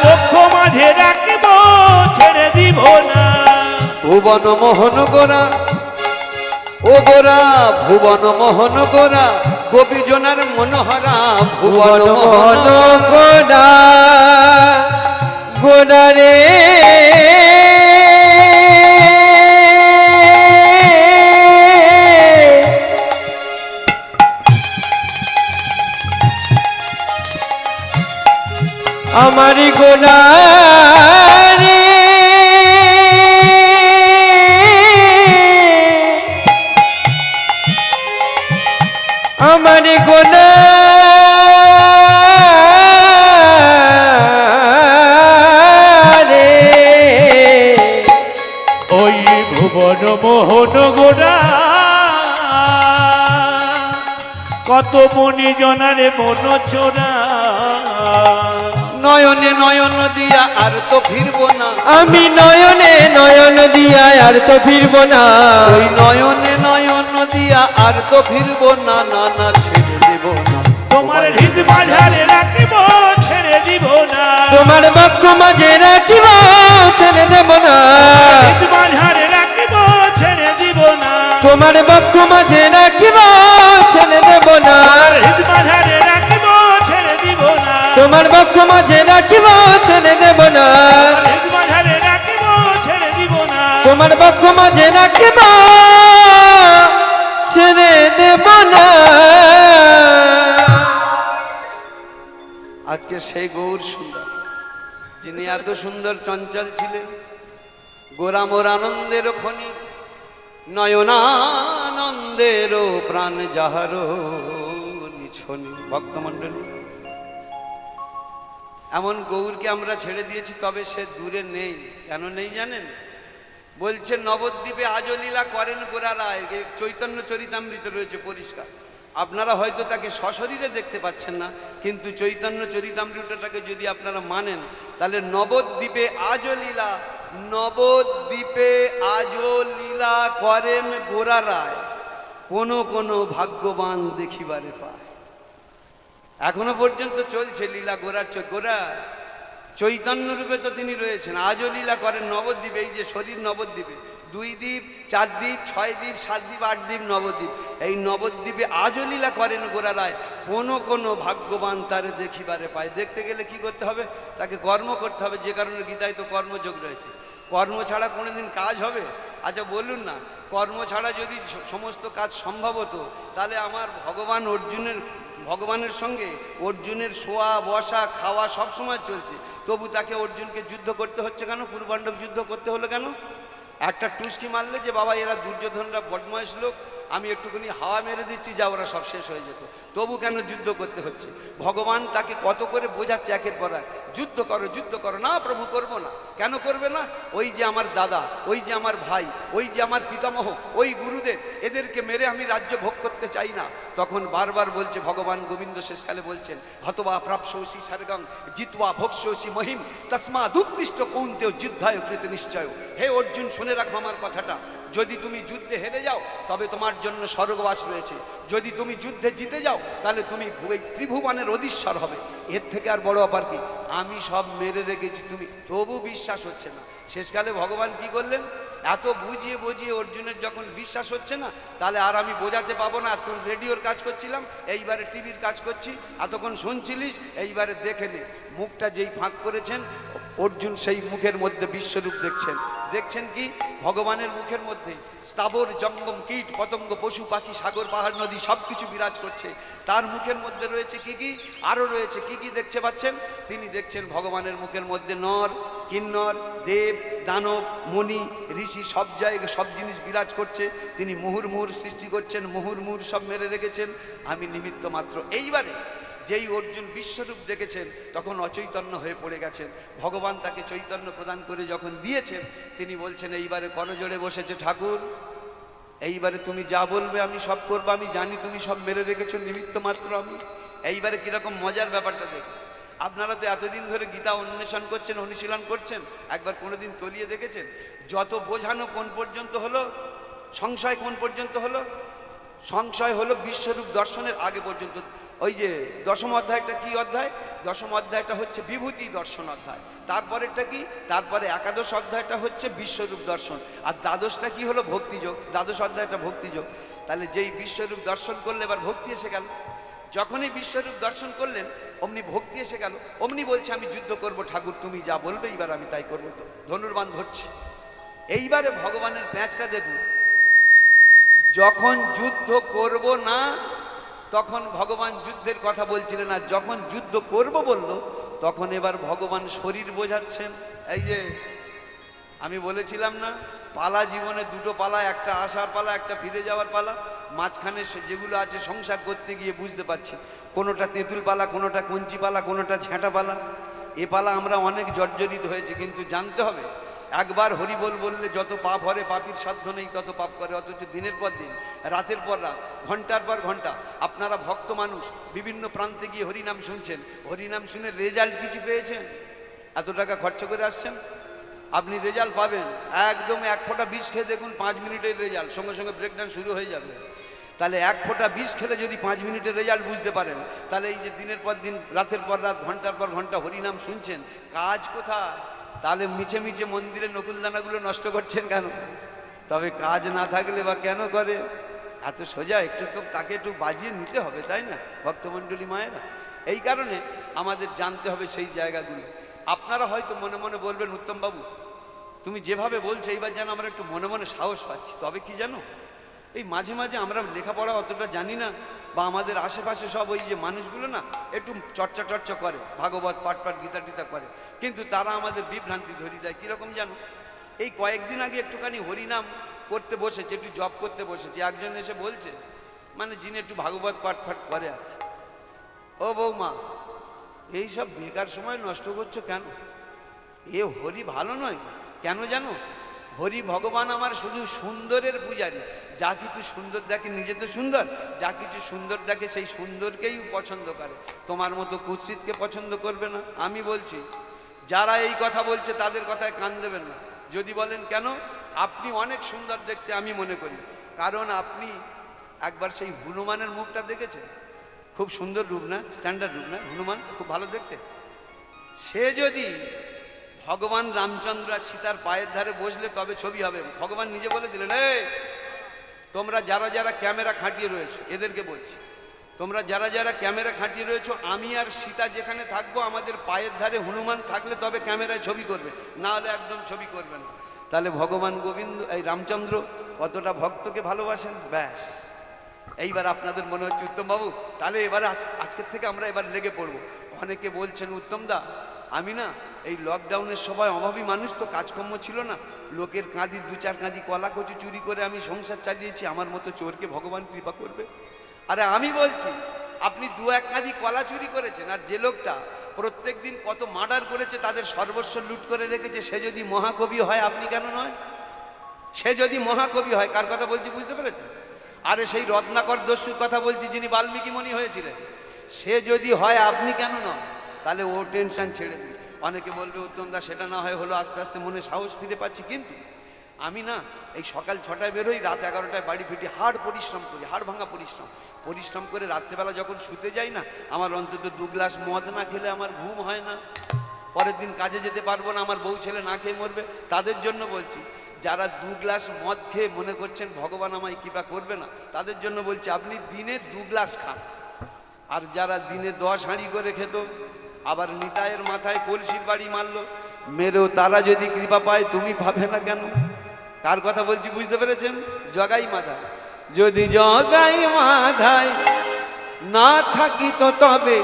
বক্ষ মাঝে মাঝে রাখিব ছেড়ে দিব না। ভুবন মোহন গোরা ও গোরা ভুবন মোহন গোরা গোপীজনার মনোহরা ভুবন ভুবন মোহন মোহন গোরা গোরা রে আমারি গোরা রে আমারি গোরা রে ওই ভুবন মোহন গোরা কত মনি জনারে মন চোরা। নয়নে নয়ন দিয়া আর তো ফিরবো না আমি নয়নে নয়ন দিয়া আর তো ফিরব না ওই নয়নে নয়ন দিয়া আর তো ফিরবো না না না ছেড়ে দেব না তোমার হৃদ মাঝারে রাখিব ছেড়ে দিব না। তোমার বাক্য মাঝে রাখিব ছেড়ে দেব না হৃদ মাঝারে রাখিব ছেড়ে দিব না। তোমার বাক্য মাঝে রাখিব ছেড়ে দেব না হৃদ মাঝারে রাখিব ছেড়ে দিব না। তোমার বাক্য মাঝে রাখিব ছেড়ে দেব না হৃদ মাঝারে রাখিব ছেড়ে দিব না। তোমার বাক্য মাঝে রাখিব ছেড়ে দেব না। আজকে সেই গৌর সুন্দর যিনি এত সুন্দর চঞ্চল ছিলেন গোরা মোর আনন্দের খনি নয়নানন্দের প্রাণ যাহার নিছনি। ভক্তমণ্ডলী এমন গৌরকে আমরা ছেড়ে দিয়েছি তবে সে দূরে নেই। কেন নেই জানেন? বলছে নবদ্বীপে আজও লীলা করেন গোরা রায়। চৈতন্য চরিতামৃতে রয়েছে পরিষ্কার। আপনারা হয়তো তাকে সশরীরে দেখতে পাচ্ছেন না, কিন্তু চৈতন্য চরিতামৃতটাকে যদি আপনারা মানেন তাহলে নবদ্বীপে আজও লীলা, নবদ্বীপে আজও লীলা করেন গোরা রায়, কোন কোন ভাগ্যবান দেখিবারে পায়। এখনো পর্যন্ত চলছে লীলা গোরার। গোরা চৈতন্য রূপে তো তিনি রয়েছেন, আজও লীলা করেন নবদ্বীপে। এই যে শরীর নবদ্বীপে, 2 দ্বীপ 4 দ্বীপ 6 দ্বীপ 7 দ্বীপ 8 দ্বীপ নবদ্বীপ, এই নবদ্বীপে আজও লীলা করেন গোরা রায়, কোনো কোনো ভাগ্যবান তারে দেখিবারে পায়। দেখতে গেলে কি করতে হবে? তাকে কর্ম করতে হবে, যে কারণে গীতায় তো কর্মযোগ রয়েছে। কর্ম ছাড়া কোনোদিন কাজ হবে? আচ্ছা বলুন না, কর্ম ছাড়া যদি সমস্ত কাজ সম্ভব হতো তাহলে আমার ভগবানের সঙ্গে অর্জুনের শোয়া বসা খাওয়া সব সময় চলছে, তবু তাকে অর্জুনকে যুদ্ধ করতে হচ্ছে কেন? কুরুপাণ্ডব যুদ্ধ করতে হলো কেন? একটা টুসকি মারলে যে বাবা এরা দুর্যোধনরা বদমাইশ লোক, আমি একটুখানি হাওয়া মেরে দিচ্ছি, যা ওরা সব শেষ হয়ে যেত, তবু কেন যুদ্ধ করতে হচ্ছে? ভগবান তাকে কত করে বোঝাচ্ছে একের পর এক, যুদ্ধ করো যুদ্ধ করো। না প্রভু করবো না। কেন করবে না? ওই যে আমার দাদা, ওই যে আমার ভাই, ওই যে আমার পিতামহ, ওই গুরুদেব, এদেরকে মেরে আমি রাজ্য ভোগ করতে চাই না। তখন বারবার বলছে ভগবান গোবিন্দ, শেষকালে বলছেন হতবা প্রাপ্স্যসি স্বর্গং জিত্বা ভোক্ষ্যসি মহিম তস্মাদুত্তিষ্ঠ কৌন্তেয় যুদ্ধায় কৃত নিশ্চয়। হে অর্জুন, শুনে রাখো আমার কথাটা, যদি তুমি যুদ্ধে হেরে যাও তবে তোমার জন্য স্বর্গবাস রয়েছে, যদি তুমি যুদ্ধে জিতে যাও তাহলে তুমি ত্রিভুবনের অধীশ্বর হবে। এর থেকে আর বড় অপার কি? আমি সব মেরে রেখেছি, তুমি তবু বিশ্বাস হচ্ছে না। শেষকালে ভগবান কি করলেন? এত বুঝিয়ে বুঝিয়ে অর্জুনের যখন বিশ্বাস হচ্ছে না, তাহলে আর আমি বোঝাতে পাবো না। তোর রেডিওর কাজ করছিলাম, এইবারে টিভির কাজ করছি, এতক্ষণ শুনছিলিস, এইবারে দেখে নে। মুখটা যেই ফাঁক করেছেন অর্জুন, সেই মুখের মধ্যে বিশ্বরূপ দেখছেন। দেখছেন কি? ভগবানের মুখের মধ্যে স্থাবর জঙ্গম কীট পতঙ্গ পশু পাখি সাগর পাহাড় নদী সব কিছু বিরাজ করছে। তার মুখের মধ্যে রয়েছে কি কি? আরও রয়েছে কি কি দেখতে পাচ্ছেন? তিনি দেখছেন ভগবানের মুখের মধ্যে নর কিন্নর দেব দানব মণি ঋষি সব জায়গায় সব জিনিস বিরাজ করছে। তিনি মুহুর্মুহুর সৃষ্টি করছেন, মুহুর্মুহুর সব মেরে রেখেছেন, আমি নিমিত্ত মাত্র। এইবারে যেই অর্জুন বিশ্বরূপ দেখেছেন তখন অচৈতন্য হয়ে পড়ে গেছেন। ভগবান তাকে চৈতন্য প্রদান করে যখন দিয়েছেন, তিনি বলছেন এইবারে করজোড়ে বসেছে ঠাকুর, এইবারে তুমি যা বলবে আমি সব করবো, আমি জানি তুমি সব মেরে রেখেছো, নিমিত্ত মাত্র আমি। এইবারে কিরকম মজার ব্যাপারটা দেখুন। আপনারা তো এতদিন ধরে গীতা অন্বেষণ করছেন, অনুশীলন করছেন, একবার কোনোদিন তলিয়ে দেখেছেন যত বোঝানো কোন পর্যন্ত হলো? সংশয় কোন পর্যন্ত হলো? সংশয় হলো বিশ্বরূপ দর্শনের আগে পর্যন্ত। ওই যে 10ম অধ্যায়টা কি অধ্যায়? দশম অধ্যায়টা হচ্ছে বিভূতি দর্শন অধ্যায়। তারপরেরটা কি? তারপরে একাদশ অধ্যায়টা হচ্ছে বিশ্বরূপ দর্শন। আর দ্বাদশটা কি হলো? ভক্তিযোগ। দ্বাদশ অধ্যায়টা ভক্তিযোগ। তাহলে যেই বিশ্বরূপ দর্শন করলে এবার ভক্তি এসে গেল। যখনই বিশ্বরূপ দর্শন করলেন অমনি ভক্তি এসে গেল। অমনি বলছে আমি যুদ্ধ করব ঠাকুর, তুমি যা বলবে এবার আমি তাই করবো। ধনুর্বাণ ধরছি। এইবারে ভগবানের প্যাঁচটা দেখুন, যখন যুদ্ধ করব না তখন ভগবান যুদ্ধের কথা বলছিলেন, আর যখন যুদ্ধ করব বলল তখন এবার ভগবান শরীর বোঝাচ্ছেন। এই যে আমি বলেছিলাম না, পালা জীবনে দুটো পালা, একটা আসার পালা, একটা ফিরে যাওয়ার পালা। মাঝখানে যেগুলো আছে সংসার করতে গিয়ে বুঝতে পারছি, কোনোটা তেঁতুল পালা, কোনোটা কঞ্চি পালা, কোনোটা ঝ্যাঁটা পালা। এ পালা আমরা অনেক জর্জরিত হয়েছে, কিন্তু জানতে হবে একবার হরিবোল বললে যত পাপ হরে, পাপীর সাধ্য নেই তত পাপ করে। অথচ দিনের পর দিন, রাতের পর রাত, ঘন্টার পর ঘন্টা আপনারা ভক্ত মানুষ বিভিন্ন প্রান্তে গিয়ে হরিনাম শুনছেন। হরিনাম শুনে রেজাল্ট কিছু পেয়েছেন? এত টাকা খরচ করে আসছেন, আপনি রেজাল্ট পাবেন একদম। এক ফোঁটা বিষ খেয়ে দেখুন, 5 মিনিটের রেজাল্ট, সঙ্গে সঙ্গে ব্রেকডাউন শুরু হয়ে যাবে। তাহলে এক ফোঁটা বিষ খেলে যদি 5 মিনিটের রেজাল্ট বুঝতে পারেন, তাহলে এই যে দিনের পর দিন, রাতের পর রাত, ঘন্টার পর ঘন্টা হরিনাম শুনছেন, কাজ কোথায়? তাহলে মিছে মিছে মন্দিরে নকুলদানাগুলো নষ্ট করছেন কেন? তবে কাজ না থাকলে বা কেন করে? এত সোজা? একটু তো তাকে একটু বাজিয়ে নিতে হবে, তাই না ভক্তমণ্ডলী মায়েরা? এই কারণে আমাদের জানতে হবে সেই জায়গাগুলো। আপনারা হয়তো মনে মনে বলবেন, উত্তমবাবু তুমি যেভাবে বলছো এইবার যেন আমরা একটু মনে মনে সাহস পাচ্ছি। তবে কি জানো, এই মাঝে মাঝে আমরা লেখাপড়া অতটা জানি না, বা আমাদের আশেপাশে সব ওই যে মানুষগুলো না একটু চর্চা করে, ভাগবত পাঠ গীতা টিতা করে, কিন্তু তারা আমাদের বিভ্রান্তি ধরিয়ে দেয়। কীরকম জানো, এই কয়েকদিন আগে একটুখানি হরিনাম করতে বসেছে, একটু জপ করতে বসেছে, একজন এসে বলছে, মানে যিনি একটু ভাগবত পাঠ করে আর কি, ও বৌমা এইসব বেকার সময় নষ্ট করছো কেন? এ হরি ভালো নয়। কেন জানো, হরি ভগবান আমার শুধু সুন্দরের পূজারী। যা কিছু সুন্দর দেখে, নিজে তো সুন্দর, যা কিছু সুন্দর দেখে সেই সুন্দরকেই পছন্দ করে। তোমার মতো কুৎসিতকে পছন্দ করবে না। আমি বলছি, যারা এই কথা বলছে তাদের কথায় কান দেবেন না। যদি বলেন কেন, আপনি অনেক সুন্দর দেখতে আমি মনে করি, কারণ আপনি একবার সেই হনুমানের মুখটা দেখেছেন, খুব সুন্দর রূপ না, স্ট্যান্ডার্ড রূপ না হনুমান, খুব ভালো দেখতে। সে যদি ভগবান রামচন্দ্র আর সীতার পায়ের ধারে বসলে তবে ছবি হবে। ভগবান নিজে বলে দিলেন, এই তোমরা যারা যারা ক্যামেরা খাটিয়ে রয়েছো, এদেরকে বলছি, তোমরা যারা যারা ক্যামেরা খাটিয়ে রয়েছো, আমি আর সীতা যেখানে থাকবো আমাদের পায়ের ধারে হনুমান থাকলে তবে ক্যামেরায় ছবি করবে, না হলে একদম ছবি করবে না। তাহলে ভগবান গোবিন্দ, এই রামচন্দ্র কতটা ভক্তকে ভালোবাসেন। ব্যাস, এইবার আপনাদের মনে হচ্ছে উত্তমবাবু তাহলে এবারে আজকের থেকে আমরা এবার লেগে পড়বো। অনেকে বলছেন, উত্তমদা আমি না এই লকডাউনের সময় অভাবী মানুষ তো, কাজকর্ম ছিল না, লোকের কাঁদি 2-4 কাঁদি কলা কচু চুরি করে আমি সংসার চালিয়েছি, আমার মতো চোরকে ভগবান কৃপা করবে। আরে আমি বলছি, আপনি 2-1 কাঁদি কলা চুরি করেছেন, আর যে লোকটা প্রত্যেক দিন কত মার্ডার করেছে, তাদের সর্বস্ব লুট করে রেখেছে, সে যদি মহাকবি হয় আপনি কেন নয়? সে যদি মহাকবি হয়, কার কথা বলছি বুঝতে পেরেছেন? আরে সেই রত্নাকর দস্যুর কথা বলছি, যিনি বাল্মীকি মুনি হয়েছিলেন, সে যদি হয় আপনি কেন নয়? তাহলে ও টেনশন ছেড়ে দিন। অনেকে বলবে, উত্তমদা সেটা না হয় হলো, আস্তে আস্তে মনে সাহস ফিরে পাচ্ছি, কিন্তু আমি না এই সকাল 6টায় বেরোই, রাত 11টায় বাড়ি ফিরি, হাড় পরিশ্রম করি, হাড় ভাঙা পরিশ্রম করে রাত্রেবেলা যখন শুতে যাই না, আমার অন্তত 2 গ্লাস মদ না খেলে আমার ঘুম হয় না। পরের দিন কাজে যেতে পারবো না, আমার বউ ছেলে না খেয়ে মরবে। তাদের জন্য বলছি, যারা 2 গ্লাস মদ খেয়ে মনে করছেন ভগবান আমায় কৃপা করবে না, তাদের জন্য বলছি আপনি দিনে 2 গ্লাস খান। আর যারা দিনে 10 হাঁড়ি করে খেত, আবার নিতাইয়ের মাথায় কলসির বাড়ি মারলো, মেরেও তারা যদি কৃপা পায়, তুমি পাবে না কেন? কার কথা বলছি বুঝতে পেরেছেন? জগাই মাধায়। যদি জগাই মাধায় না থাকি তো তবে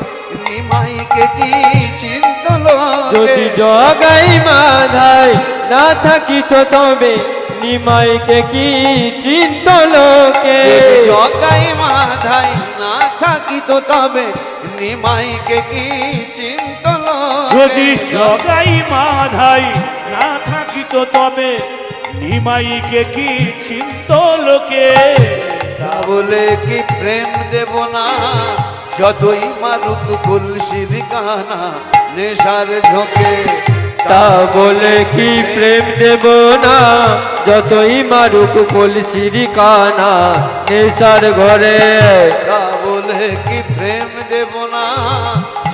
নিমাইকে কি চিন্ত লোকে? যদি জগাই মাধায় না থাকি তো তবে নিমাইকে কি চিন্ত লোকে? জগাই মাধায় না থাকি তো তবে নিমাইকে কি চিন্ত লোকে? যদি জগাই মাধাই না থাকিত তবে নিমাইকে কি চিন্ত লোকে? তা বলে কি প্রেম দেব না, যতই মারুক কলসির কানা নেশার ঝোঁকে? তা বলে কি প্রেম দেব না, যতই মারুক কলসির কানা নেশার ঘরে? তা বলে কি প্রেম দেব না,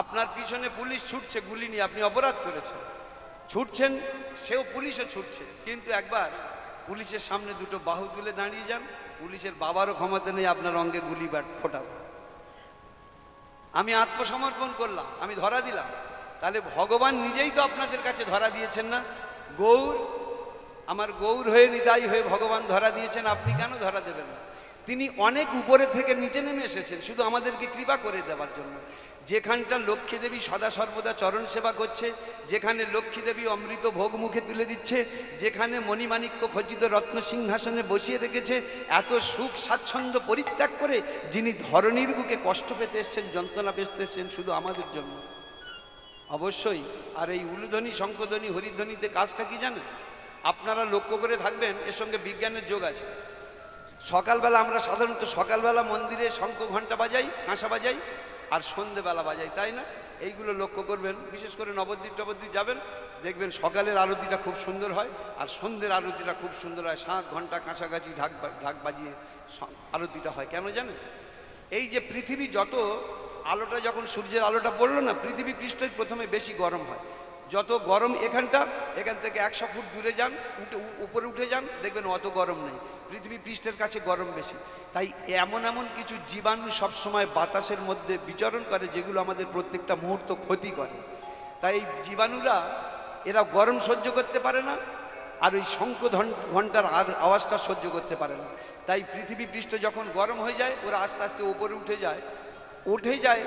আপনার পিছনে পুলিশ ছুটছে গুলি নিয়ে, আপনি অপরাধ করেছেন, ছুটছেন, সেও পুলিশও ছুটছে, কিন্তু একবার পুলিশের সামনে দুটো বাহু তুলে দাঁড়িয়ে যান, পুলিশের বাবারও ক্ষমতা নেই আপনার অঙ্গে গুলি ফোটাবে। আমি আত্মসমর্পণ করলাম, আমি ধরা দিলাম, তাহলে ভগবান নিজেই তো আপনাদের কাছে ধরা দিয়েছেন না? গৌর, আমার গৌর হয়ে নিতাই হয়ে ভগবান ধরা দিয়েছেন, আপনি কেন ধরা দেবেন না? তিনি অনেক উপরে থেকে নিচে নেমে এসেছেন শুধু আমাদেরকে কৃপা করে দেওয়ার জন্য। যেখানটা লক্ষ্মী দেবী সদা সর্বদা চরণ সেবা করছে, যেখানে লক্ষ্মী দেবী অমৃত ভোগ মুখে তুলে দিচ্ছে, যেখানে মণিমাণিক্য খচিত রত্ন সিংহাসনে বসিয়ে রেখেছে, এত সুখ স্বাচ্ছন্দ্য পরিত্যাগ করে যিনি ধরণীর বুকে কষ্ট পেতে এসছেন, যন্ত্রণা পেতে এসছেন শুধু আমাদের জন্য। অবশ্যই। আর এই উলুধ্বনি, শঙ্খধ্বনি, হরিধ্বনিতে কাজটা কি জানেন? আপনারা লক্ষ্য করে থাকবেন, এর সঙ্গে বিজ্ঞানের যোগ আছে। সকালবেলা আমরা সাধারণত সকালবেলা মন্দিরে শঙ্খ ঘণ্টা বাজাই, কাঁসা বাজাই, আর সন্ধেবেলা বাজাই, তাই না? এইগুলো লক্ষ্য করবেন, বিশেষ করে নবদ্বীপ টবদ্বীপ যাবেন, দেখবেন সকালের আরতিটা খুব সুন্দর হয়, আর সন্ধ্যের আরতিটা খুব সুন্দর হয়। শাঁখ ঘণ্টা কাঁসাকাছি ঢাক বাজিয়ে আরতিটা হয়। কেন জানেন? এই যে পৃথিবী যত আলোটা, যখন সূর্যের আলোটা পড়লো না, পৃথিবী পৃষ্ঠই প্রথমে বেশি গরম হয়। যত গরম এখান থেকে 100 ফুট দূরে যান, উপরে উঠে যান, দেখবেন অত গরম নেই, পৃথিবী পৃষ্ঠের কাছে গরম বেশি। তাই এমন কিছু জীবাণু সবসময় বাতাসের মধ্যে বিচরণ করে, যেগুলো আমাদের প্রত্যেকটা মুহূর্ত ক্ষতি করে। তাই এই জীবাণুরা, এরা গরম সহ্য করতে পারে না, আর ওই শঙ্খ ঘণ্টার আওয়াজটা সহ্য করতে পারে না। তাই পৃথিবী পৃষ্ঠ যখন গরম হয়ে যায়, ওরা আস্তে আস্তে উপরে উঠে যায়,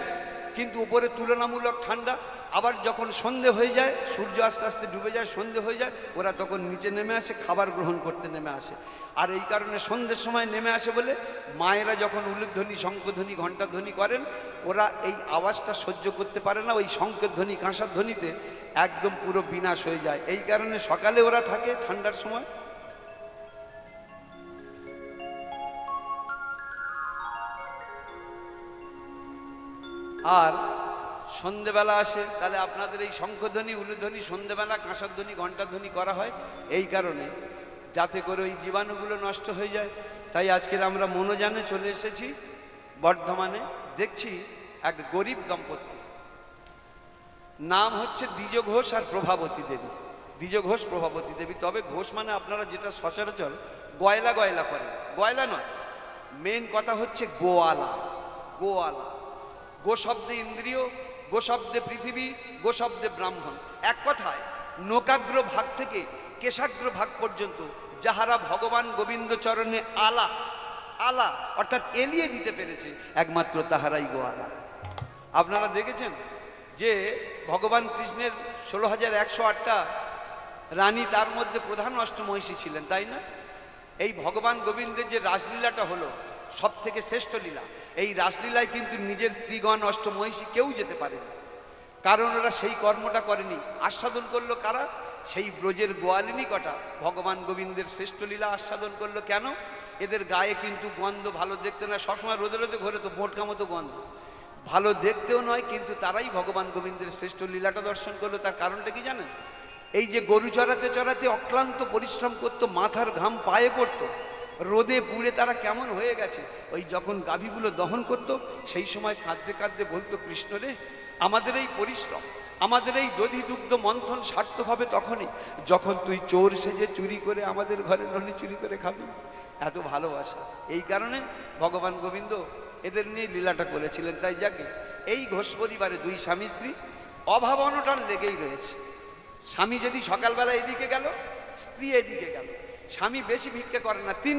কিন্তু উপরে তুলনামূলক ঠান্ডা। আবার যখন সন্ধে হয়ে যায়, সূর্য আস্তে আস্তে ডুবে যায়, সন্ধে হয়ে যায়, ওরা তখন নিচে নেমে আসে, খাবার গ্রহণ করতে নেমে আসে। আর এই কারণে সন্ধ্যের সময় নেমে আসে বলে মায়েরা যখন উলুধ্বনি, শঙ্খধ্বনি, ঘণ্টাধ্বনি করেন, ওরা এই আওয়াজটা সহ্য করতে পারে না, ওই শঙ্খের ধ্বনি, কাঁসার ধ্বনিতে একদম পুরো বিনাশ হয়ে যায়। এই কারণে সকালে ওরা থাকে ঠান্ডার সময়, আর সন্ধেবেলা আসে। তাহলে আপনাদের এই শঙ্খধ্বনি, উলুধ্বনি, সন্ধেবেলা কাঁসার ধ্বনি, ঘণ্টার ধ্বনি করা হয় এই কারণে, যাতে করে ওই জীবাণুগুলো নষ্ট হয়ে যায়। তাই আজকের আমরা মনোজানে চলে এসেছি বর্ধমানে। দেখছি এক গরিব দম্পতি, নাম হচ্ছে দ্বিজ ঘোষ আর প্রভাবতী দেবী। দ্বিজ ঘোষ, প্রভাবতী দেবী। তবে ঘোষ মানে আপনারা যেটা সচরাচর গয়লা করেন, গয়লা নয়, মেন কথা হচ্ছে গোয়ালা। গো শব্দে ইন্দ্রিয়, গো শব্দে পৃথিবী, গো শব্দে ব্রাহ্মণ। এক কথায় নোকাগ্র ভাগ থেকে কেশাগ্র ভাগ পর্যন্ত যাহারা ভগবান গোবিন্দ চরণে আলা অর্থাৎ এলিয়ে দিতে পেরেছে, একমাত্র তাহারাই গোয়ালা। আপনারা দেখেছেন যে ভগবান কৃষ্ণের 16,108টা রানী, তার মধ্যে প্রধান অষ্টমহিষী ছিলেন, তাই না? এই ভগবান গোবিন্দের যে রাসলীলাটা হলো, সব থেকে শ্রেষ্ঠ লীলা। এই রাসলীলায় কিন্তু নিজের স্ত্রীগণ, অষ্টমহিষী কেউ যেতে পারেনি, কারণ ওরা সেই কর্মটা করেনি। আস্বাদন করলো কারা? সেই ব্রজের গোয়ালিনী কটা ভগবান গোবিন্দের শ্রেষ্ঠ লীলা আস্বাদন করলো। কেন? এদের গায়ে কিন্তু গন্ধ ভালো দেখতে নয়, সবসময় রোদে ঘোরে তো মোটকা মতো গন্ধ, ভালো দেখতেও নয়, কিন্তু তারাই ভগবান গোবিন্দের শ্রেষ্ঠ লীলাটা দর্শন করলো। তার কারণটা কি জানেন? এই যে গরু চড়াতে অক্লান্ত পরিশ্রম করতো, মাথার ঘাম পায়ে পড়তো, রোদে পুড়ে তারা কেমন হয়ে গেছে, ওই যখন গাভীগুলো দহন করত, সেই সময় কাঁদতে কাঁদতে বলতো, কৃষ্ণ রে, আমাদের এই পরিশ্রম, আমাদের এই দধি দুগ্ধ মন্থন সার্থক হবে তখনই যখন তুই চোর সেজে চুরি করে আমাদের ঘরে ননি চুরি করে খাবি। এত ভালোবাসা। এই কারণে ভগবান গোবিন্দ এদের নিয়ে লীলাটা করেছিলেন। তাই যাকে এই ঘোষ পরিবারে দুই স্বামী স্ত্রী অভাব অনটন লেগেই রয়েছে। স্বামী যদি সকালবেলা এদিকে গেল, স্ত্রী এদিকে গেল। স্বামী বেশি ভিক্ষা করে না, 3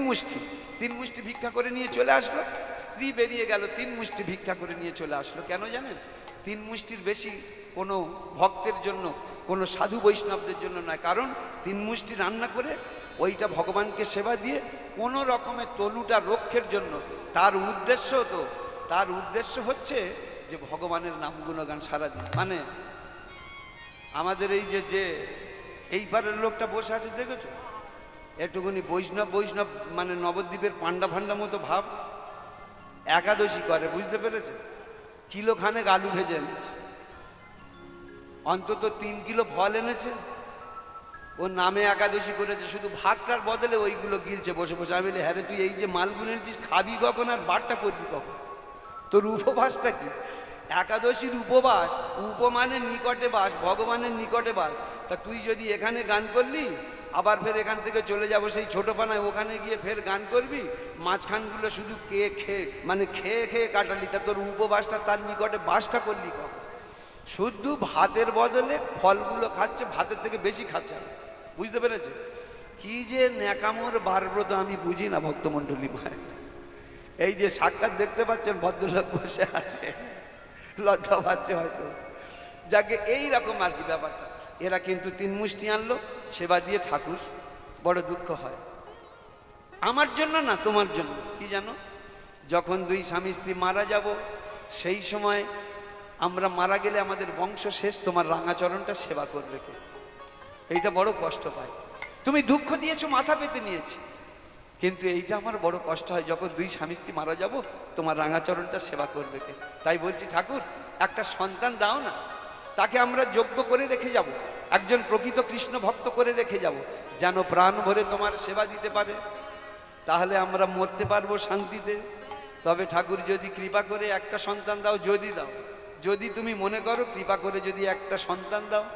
মুষ্টি ভিক্ষা করে নিয়ে চলে আসলো। স্ত্রী বেরিয়ে গেল, 3 মুষ্টি ভিক্ষা করে নিয়ে চলে আসলো। কেন জানেন? 3 মুষ্টির বেশি কোনো ভক্তের জন্য, কোনো সাধু বৈষ্ণবদের জন্য নয়, কারণ 3 মুষ্টি রান্না করে ওইটা ভগবানকে সেবা দিয়ে কোনো রকমের তনুটা রক্ষের জন্য। তার উদ্দেশ্য হচ্ছে যে ভগবানের নাম গুণগান সারাদিন। মানে আমাদের এই যে এই পারের লোকটা বসে আছে দেখেছো, একটুখানি বৈষ্ণব মানে নবদ্বীপের পান্ডা ফান্ডা মতো ভাব, একাদশী করে, বুঝতে পেরেছে? কিলোখানেক আলু ভেজে এনেছে, অন্তত 3 কিলো ফল এনেছে, ও নামে একাদশী করেছে, শুধু ভাতটার বদলে ওইগুলো গিলছে বসে বসে। আমি বলি, হ্যাঁ রে, তুই এই যে মালগুলো এনেছিস খাবি কখন আর বারটা করবি কখন? তোর উপবাসটা কি? একাদশীর উপবাস, উপমানের নিকটে বাস, ভগবানের নিকটে বাস। তা তুই যদি এখানে গান করলি, আবার ফের এখান থেকে চলে যাব সেই ছোটোপানায়, ওখানে গিয়ে ফের গান করবি, মাঝখানগুলো শুধু খেয়ে খেয়ে কাটালি, তা তোর উপবাসটা তার নিকটে বাসটা করলি কখন? শুধু ভাতের বদলে ফলগুলো খাচ্ছে, ভাতের থেকে বেশি খাচ্ছে। বুঝতে পেরেছে? কি যে ন্যাকামোর বারব্রত আমি বুঝি না ভক্তমণ্ডলী মায়ের। এই যে সাক্ষাৎ দেখতে পাচ্ছেন ভদ্রলোক বসে আছে, লজ্জা পাচ্ছে হয়তো, যাকে এই রকম আর কি ব্যাপারটা। এরা কিন্তু 3 মুষ্টি আনলো, সেবা দিয়ে ঠাকুর বড় দুঃখ হয়। আমার জন্য না, তোমার জন্য। কি জানো, যখন 2 স্বামী স্ত্রী মারা যাব, সেই সময় আমরা মারা গেলে আমাদের বংশ শেষ, তোমার রাঙাচরণটা সেবা করবে কে? এইটা বড় কষ্ট পায়। তুমি দুঃখ দিয়েছো, মাথা পেতে নিয়েছি, কিন্তু এইটা আমার বড় কষ্ট হয়, যখন 2 স্বামী স্ত্রী মারা যাব, তোমার রাঙাচরণটা সেবা করবে কে? তাই বলছি ঠাকুর, একটা সন্তান দাও না, তাকে আমরা যোগ্য করে রেখে যাব, একজন প্রকৃত কৃষ্ণ ভক্ত করে রেখে যাব, যেন প্রাণ ভরে তোমার সেবা দিতে পারে, তাহলে আমরা মরতে পারবো শান্তিতে। তবে ঠাকুর যদি কৃপা করে একটা সন্তান দাও, যদি দাও, যদি তুমি মনে করো কৃপা করে যদি একটা সন্তান দাও,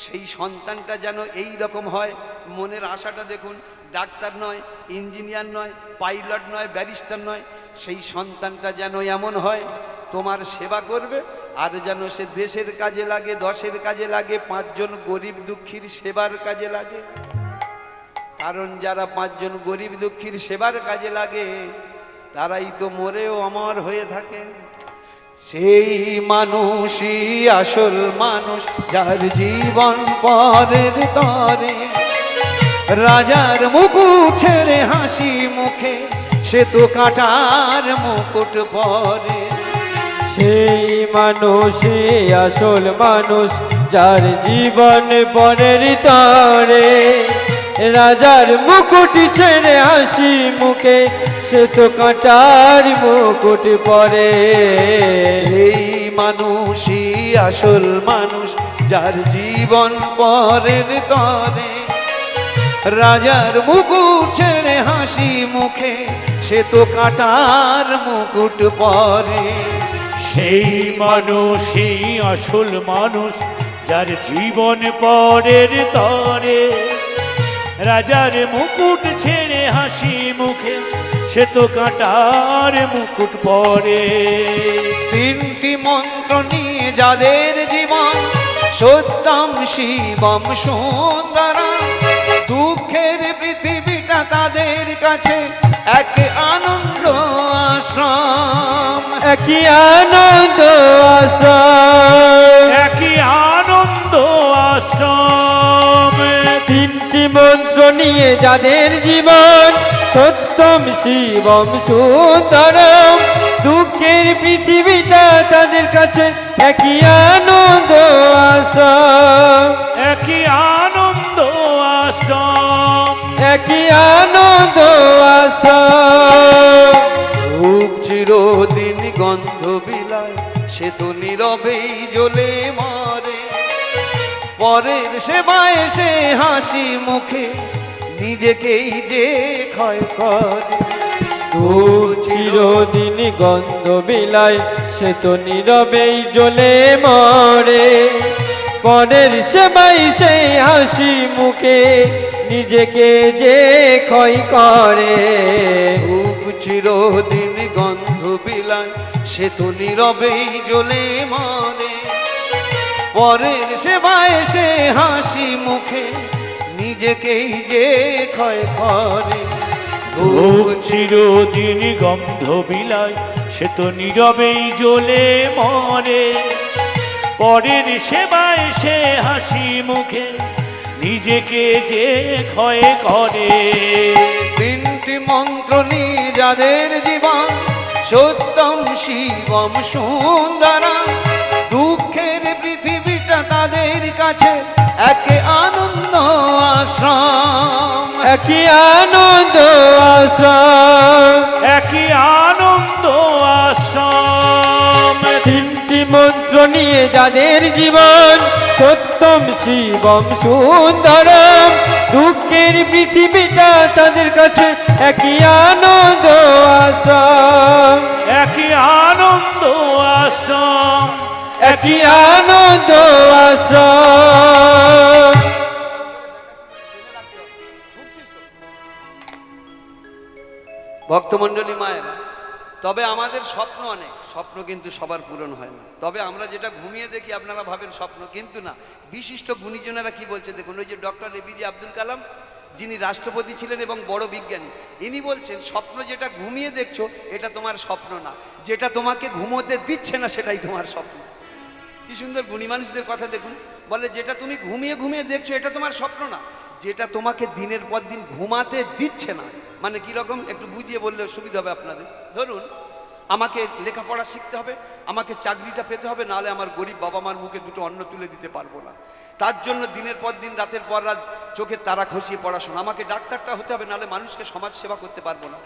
সেই সন্তানটা যেন এই রকম হয়। মনের আশাটা দেখুন, ডাক্তার নয়, ইঞ্জিনিয়ার নয়, পাইলট নয়, ব্যারিস্টার নয়, সেই সন্তানটা যেন এমন হয় তোমার সেবা করবে, আর যেন সে দেশের কাজে লাগে, দশের কাজে লাগে, 5 জন গরিব দুঃখীর সেবার কাজে লাগে। কারণ যারা 5 জন গরিব দুঃখীর সেবার কাজে লাগে, তারাই তো মরেও অমর হয়ে থাকে। সেই মানুষই আসল মানুষ, যার জীবন পরের তরে, রাজার মুকুট ছেড়ে হাসি মুখে, সে তো কাঁটার মুকুট পরে। সেই মানুষই আসল মানুষ, যার জীবন পরের তরে, রাজার মুকুট ছেড়ে হাসি মুখে, সে তো কাঁটার মুকুট পরে। সেই মানুষই আসল মানুষ, যার জীবন পরের তরে, রাজার মুকুট ছেড়ে হাসি মুখে, সে তো কাঁটার মুকুট পরে। সেই মানুষই আসল মানুষ, যার জীবন পরের তরে, রাজার মুকুট ছেড়ে হাসি মুখে, সে তো কাঁটার মুকুট পরে। 3টি মন্ত্র নিয়ে যাদের জীবন, সত্যম শিবম সুন্দরম, দুঃখের পৃথিবীটা তাদের কাছে এক আনন্দ আশ্রম। একই আনন্দ আশ্রম, একই আনন্দ আশ্রম। 3টি মন্ত্র নিয়ে যাদের জীবন, সত্যম শিবম সুন্দরম, দুঃখের পৃথিবীটা তাদের কাছে একই আনন্দ আশ্রম। একই আনন্দ আশ্রম। একই আনন্দ আশ্রম। রূপ চিরদিন গন্ধ বিলায়, সে তো নীরবেই জ্বলে মরে, পরের সেবায় সে হাসি মুখে, নিজেকেই যে ক্ষয় করে। ধূপ চিরদিন গন্ধ বিলায়, সে তো নীরবেই জ্বলে মরে, পরের সেবায় সে হাসি মুখে, নিজেকে যে ক্ষয় করে। ধূপ চিরদিন গন্ধ বিলায়, সে তো নীরবেই জ্বলে মরে, পরের সেবায় সে হাসি মুখে, নিজেকেই যে ক্ষয় করে। ধূপ চিরদিন গন্ধ বিলায়, সে তো নীরবেই জ্বলে মরে, পরের সেবায় সে হাসি মুখে, নিজেকে যে ক্ষয় করে। 3টি মন্ত্র নিয়ে যাদের জীবন, সত্যম শিবম সুন্দরম, দুঃখের পৃথিবীটা তাদের কাছে এক আনন্দ আশ্রম। একই আনন্দ আশ্রম। একই আনন্দ আশ্রম। 3টি মন্ত্র নিয়ে যাদের জীবন, সত্যম শিবম সুন্দরম। দুঃখের পৃথিবীটা তাদের কাছে একই আনন্দ আশ্রম, একই আনন্দ আশ্রম, একই আনন্দ আশ্রম। ভক্তমণ্ডলী মায়েরা, তবে আমাদের স্বপ্ন অনেক, স্বপ্ন কিন্তু সবার পূরণ হয় না। তবে আমরা যেটা ঘুমিয়ে দেখি আপনারা ভাবেন স্বপ্ন, কিন্তু না। বিশিষ্ট গুণীজনেরা কি বলছে দেখুন, ওই যে ডক্টর এপিজে আব্দুল কালাম, যিনি রাষ্ট্রপতি ছিলেন এবং বড় বিজ্ঞানী, ইনি বলছেন স্বপ্ন যেটা ঘুমিয়ে দেখছো এটা তোমার স্বপ্ন না, যেটা তোমাকে ঘুমোতে দিচ্ছে না সেটাই তোমার স্বপ্ন। কি সুন্দর গুণী মানুষদের কথা দেখুন, বলে যেটা তুমি ঘুমিয়ে ঘুমিয়ে দেখছো এটা তোমার স্বপ্ন না, যেটা তোমাকে দিনের পর দিন ঘুমাতে দিচ্ছে না। মানে কীরকম একটু বুঝিয়ে বললে সুবিধা হবে আপনাদের। ধরুন আমাকে লেখাপড়া শিখতে হবে, আমাকে চাকরিটা পেতে হবে, নাহলে আমার গরিব বাবা মার মুখে দুটো অন্ন তুলে দিতে পারবো না। তার জন্য দিনের পর দিন রাতের পর রাত চোখের তারা খসিয়ে পড়াশোনা, আমাকে ডাক্তারটা হতে হবে, নাহলে মানুষকে সমাজ সেবা করতে পারবো না।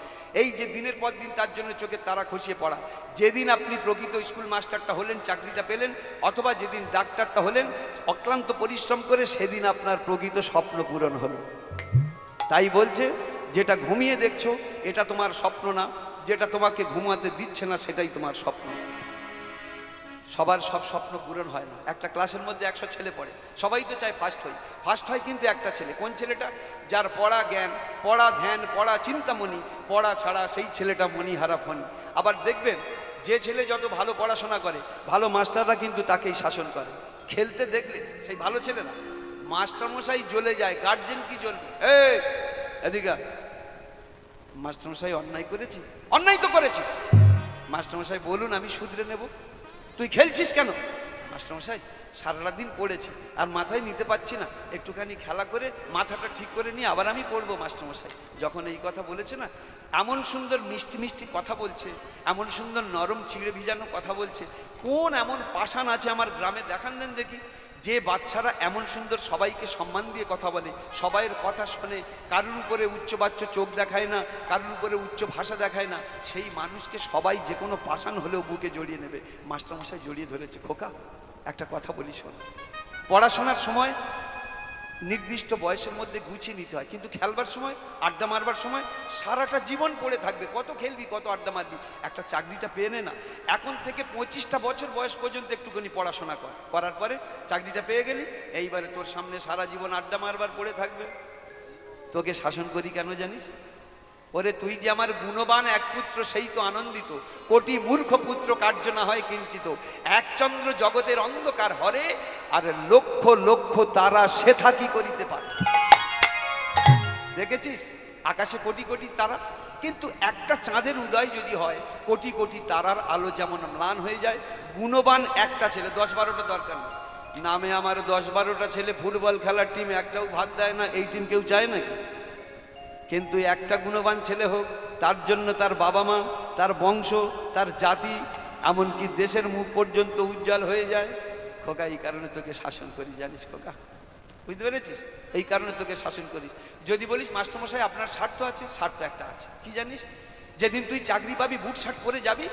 এই যে দিনের পর দিন তার জন্য চোখের তারা খসিয়ে পড়া, যেদিন আপনি প্রকৃত স্কুল মাস্টারটা হলেন, চাকরিটা পেলেন, অথবা যেদিন ডাক্তারটা হলেন অক্লান্ত পরিশ্রম করে, সেদিন আপনার প্রকৃত স্বপ্ন পূরণ হলো। তাই বলছে যেটা ঘুমিয়ে দেখছো এটা তোমার স্বপ্ন না, যেটা তোমাকে ঘুমাতে দিচ্ছে না সেটাই তোমার স্বপ্ন। সবার সব স্বপ্ন পূরণ হয় না। একটা ক্লাসের মধ্যে 100 ছেলে পড়ে, সবাই তো চায় ফার্স্ট হই। ফার্স্ট হয় কিন্তু একটা ছেলে, কোন ছেলেটা? যার পড়া জ্ঞান, পড়া ধ্যান, পড়া চিন্তামণি, পড়া ছাড়া সেই ছেলেটা মণিহারা ফণি। আবার দেখবেন যে ছেলে যত ভালো পড়াশোনা করে, ভালো মাস্টাররা কিন্তু তাকেই শাসন করে। খেলতে দেখলে সেই ভালো ছেলে না, মাস্টারমশাই জ্বলে যায়, গার্জেন কি জ্বলবে? এদিকে মাস্টারমশাই অন্যায় করেছি, অন্যায় তো করেছিস, মাস্টারমশাই বলুন আমি শুধরে নেব। তুই খেলছিস কেন? মাস্টারমশাই সারাটা দিন পড়েছি আর মাথায় নিতে পারছি না, একটুখানি খেলা করে মাথাটা ঠিক করে নিয়ে আবার আমি পড়বো। মাস্টারমশাই যখন এই কথা বলেছে না, এমন সুন্দর মিষ্টি মিষ্টি কথা বলছে, এমন সুন্দর নরম চিড়ে ভিজানো কথা বলছে। কোন এমন পাষাণ আছে আমার গ্রামে দেখান দেন দেখি, যে বাচ্চারা এমন সুন্দর সবাইকে সম্মান দিয়ে কথা বলে, সবাইয়ের কথা শোনে, কারুর উপরে উচ্চবাচ্য চোখ দেখায় না, কারুর উপরে উচ্চ ভাষা দেখায় না, সেই মানুষকে সবাই যে কোনো পাষাণ হলেও বুকে জড়িয়ে নেবে। মাস্টারমশাই জড়িয়ে ধরেছে, খোকা একটা কথা বলি শোন, পড়াশোনার সময় নির্দিষ্ট বয়সের মধ্যে গুছিয়ে নিতে হয়, কিন্তু খেলবার সময়, আড্ডা মারবার সময় সারাটা জীবন পড়ে থাকবে। কত খেলবি, কত আড্ডা মারবি, একটা চাকরিটা পেয়ে নে না। এখন থেকে 25টা বছর বয়স পর্যন্ত একটুখানি পড়াশোনা করার পরে চাকরিটা পেয়ে গেলি, এইবারে তোর সামনে সারা জীবন আড্ডা মারবার পড়ে থাকবে। তোকে শাসন করি কেন জানিস? ওরে তুই যে আমার গুণবান এক পুত্র, সেই তো আনন্দিত, কোটি মূর্খ পুত্র কার্য না হয় কিঞ্চিত, এক চন্দ্র জগতের অন্ধকার হরে, আর লক্ষ লক্ষ তারা সে থাকি করিতে পারে। দেখেছিস আকাশে কোটি কোটি তারা, কিন্তু একটা চাঁদের উদয় যদি হয়, কোটি কোটি তারার আলো যেমন ম্লান হয়ে যায়। গুণবান একটা ছেলে, 10-12টা দরকার নেই। নামে আমার 10-12টা ছেলে ফুটবল খেলার টিম, একটাও ভাত দেয় না, এই টিম কেউ চায় নাকি? কিন্তু একটা গুণবান ছেলে হোক, তার জন্য তার বাবা মা, তার বংশ, তার জাতি, এমনকি দেশের মুখ পর্যন্ত উজ্জ্বল হয়ে যায়। খোকা এই কারণে তোকে শাসন করি জানিস খোকা, বুঝতে পেরেছিস? এই কারণে তোকে শাসন করিস। যদি বলিস মাস্টারমশাই আপনার স্বার্থ আছে, স্বার্থ একটা আছে, কি জানিস? যেদিন তুই চাকরি পাবি, বুট শার্ট পরে যাবি,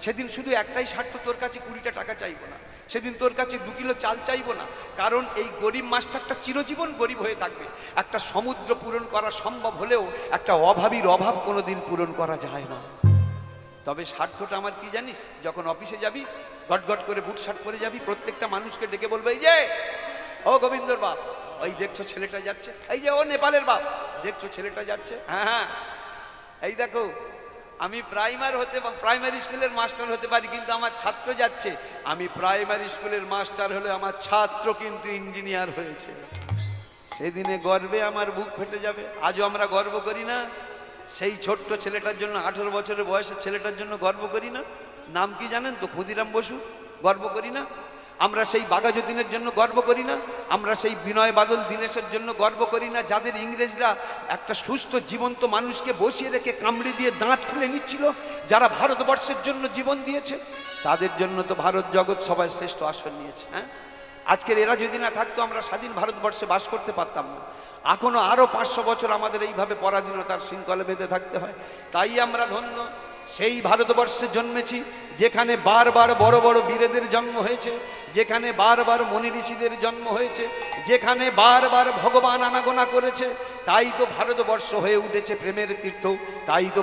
সেদিন শুধু একটাই স্বার্থ, তোর কাছে 20টা টাকা চাইবো না, সেদিন তোর কাছে 2 কিলো চাল চাইবো না। কারণ এই গরিব মাস্টারটা চিরজীবন গরিব হয়ে থাকবে। একটা সমুদ্র পূরণ করা সম্ভব হলেও একটা অভাবীর অভাব কোনোদিন পূরণ করা যায় না। তবে স্বার্থটা আমার কি জানিস? যখন অফিসে যাবি, গটগট করে বুট শার্ট পরে যাবি, প্রত্যেকটা মানুষকে ডেকে বলবে, এই যে ও গোবিন্দর বাপ, ওই দেখছো ছেলেটা যাচ্ছে, এই যে ও নেপালের বাপ, দেখছো ছেলেটা যাচ্ছে, হ্যাঁ হ্যাঁ এই দেখো, আমি প্রাইমারি স্কুলের মাস্টার হতে পারি, কিন্তু আমার ছাত্র যাচ্ছে। আমি প্রাইমারি স্কুলের মাস্টার হলে আমার ছাত্র কিন্তু ইঞ্জিনিয়ার হয়েছে। সেদিনে গর্বে আমার বুক ফেটে যাবে। আজও আমরা গর্ব করি না? সেই ছোট্ট ছেলেটার জন্য, 18 বছরের বয়সের ছেলেটার জন্য গর্ব করি না? নাম কি জানেন তো? ক্ষুদিরাম বসু। গর্ব করি না? আমরা সেই বাঘাযতীনের জন্য গর্ব করি না? আমরা সেই বিনয় বাদল দীনেশের জন্য গর্ব করি না, যাদের ইংরেজরা একটা সুস্থ জীবন্ত মানুষকে বসিয়ে রেখে কামড়ি দিয়ে দাঁত খুলে নিচ্ছিল, যারা ভারতবর্ষের জন্য জীবন দিয়েছে? তাদের জন্য তো ভারত জগৎ সবাই শ্রেষ্ঠ আসন নিয়েছে। হ্যাঁ, আজকের এরা যদি না থাকতো আমরা স্বাধীন ভারতবর্ষে বাস করতে পারতাম না। এখনো আরো 500 বছর আমাদের এইভাবে পরাধীনতার শৃঙ্খলে বেঁধে থাকতে হয়। তাই আমরা ধন্য, সেই ভারতবর্ষে জন্মেছি যেখানে বারবার বড় বড় বীরেদের জন্ম হয়েছে, যেখানে বারবার মনি ঋষিদের জন্ম হয়েছে, যেখানে বারবার ভগবান আনাগোনা করেছে। তাই তো ভারতবর্ষ হয়ে উঠেছে প্রেমের তীর্থ, তাই তো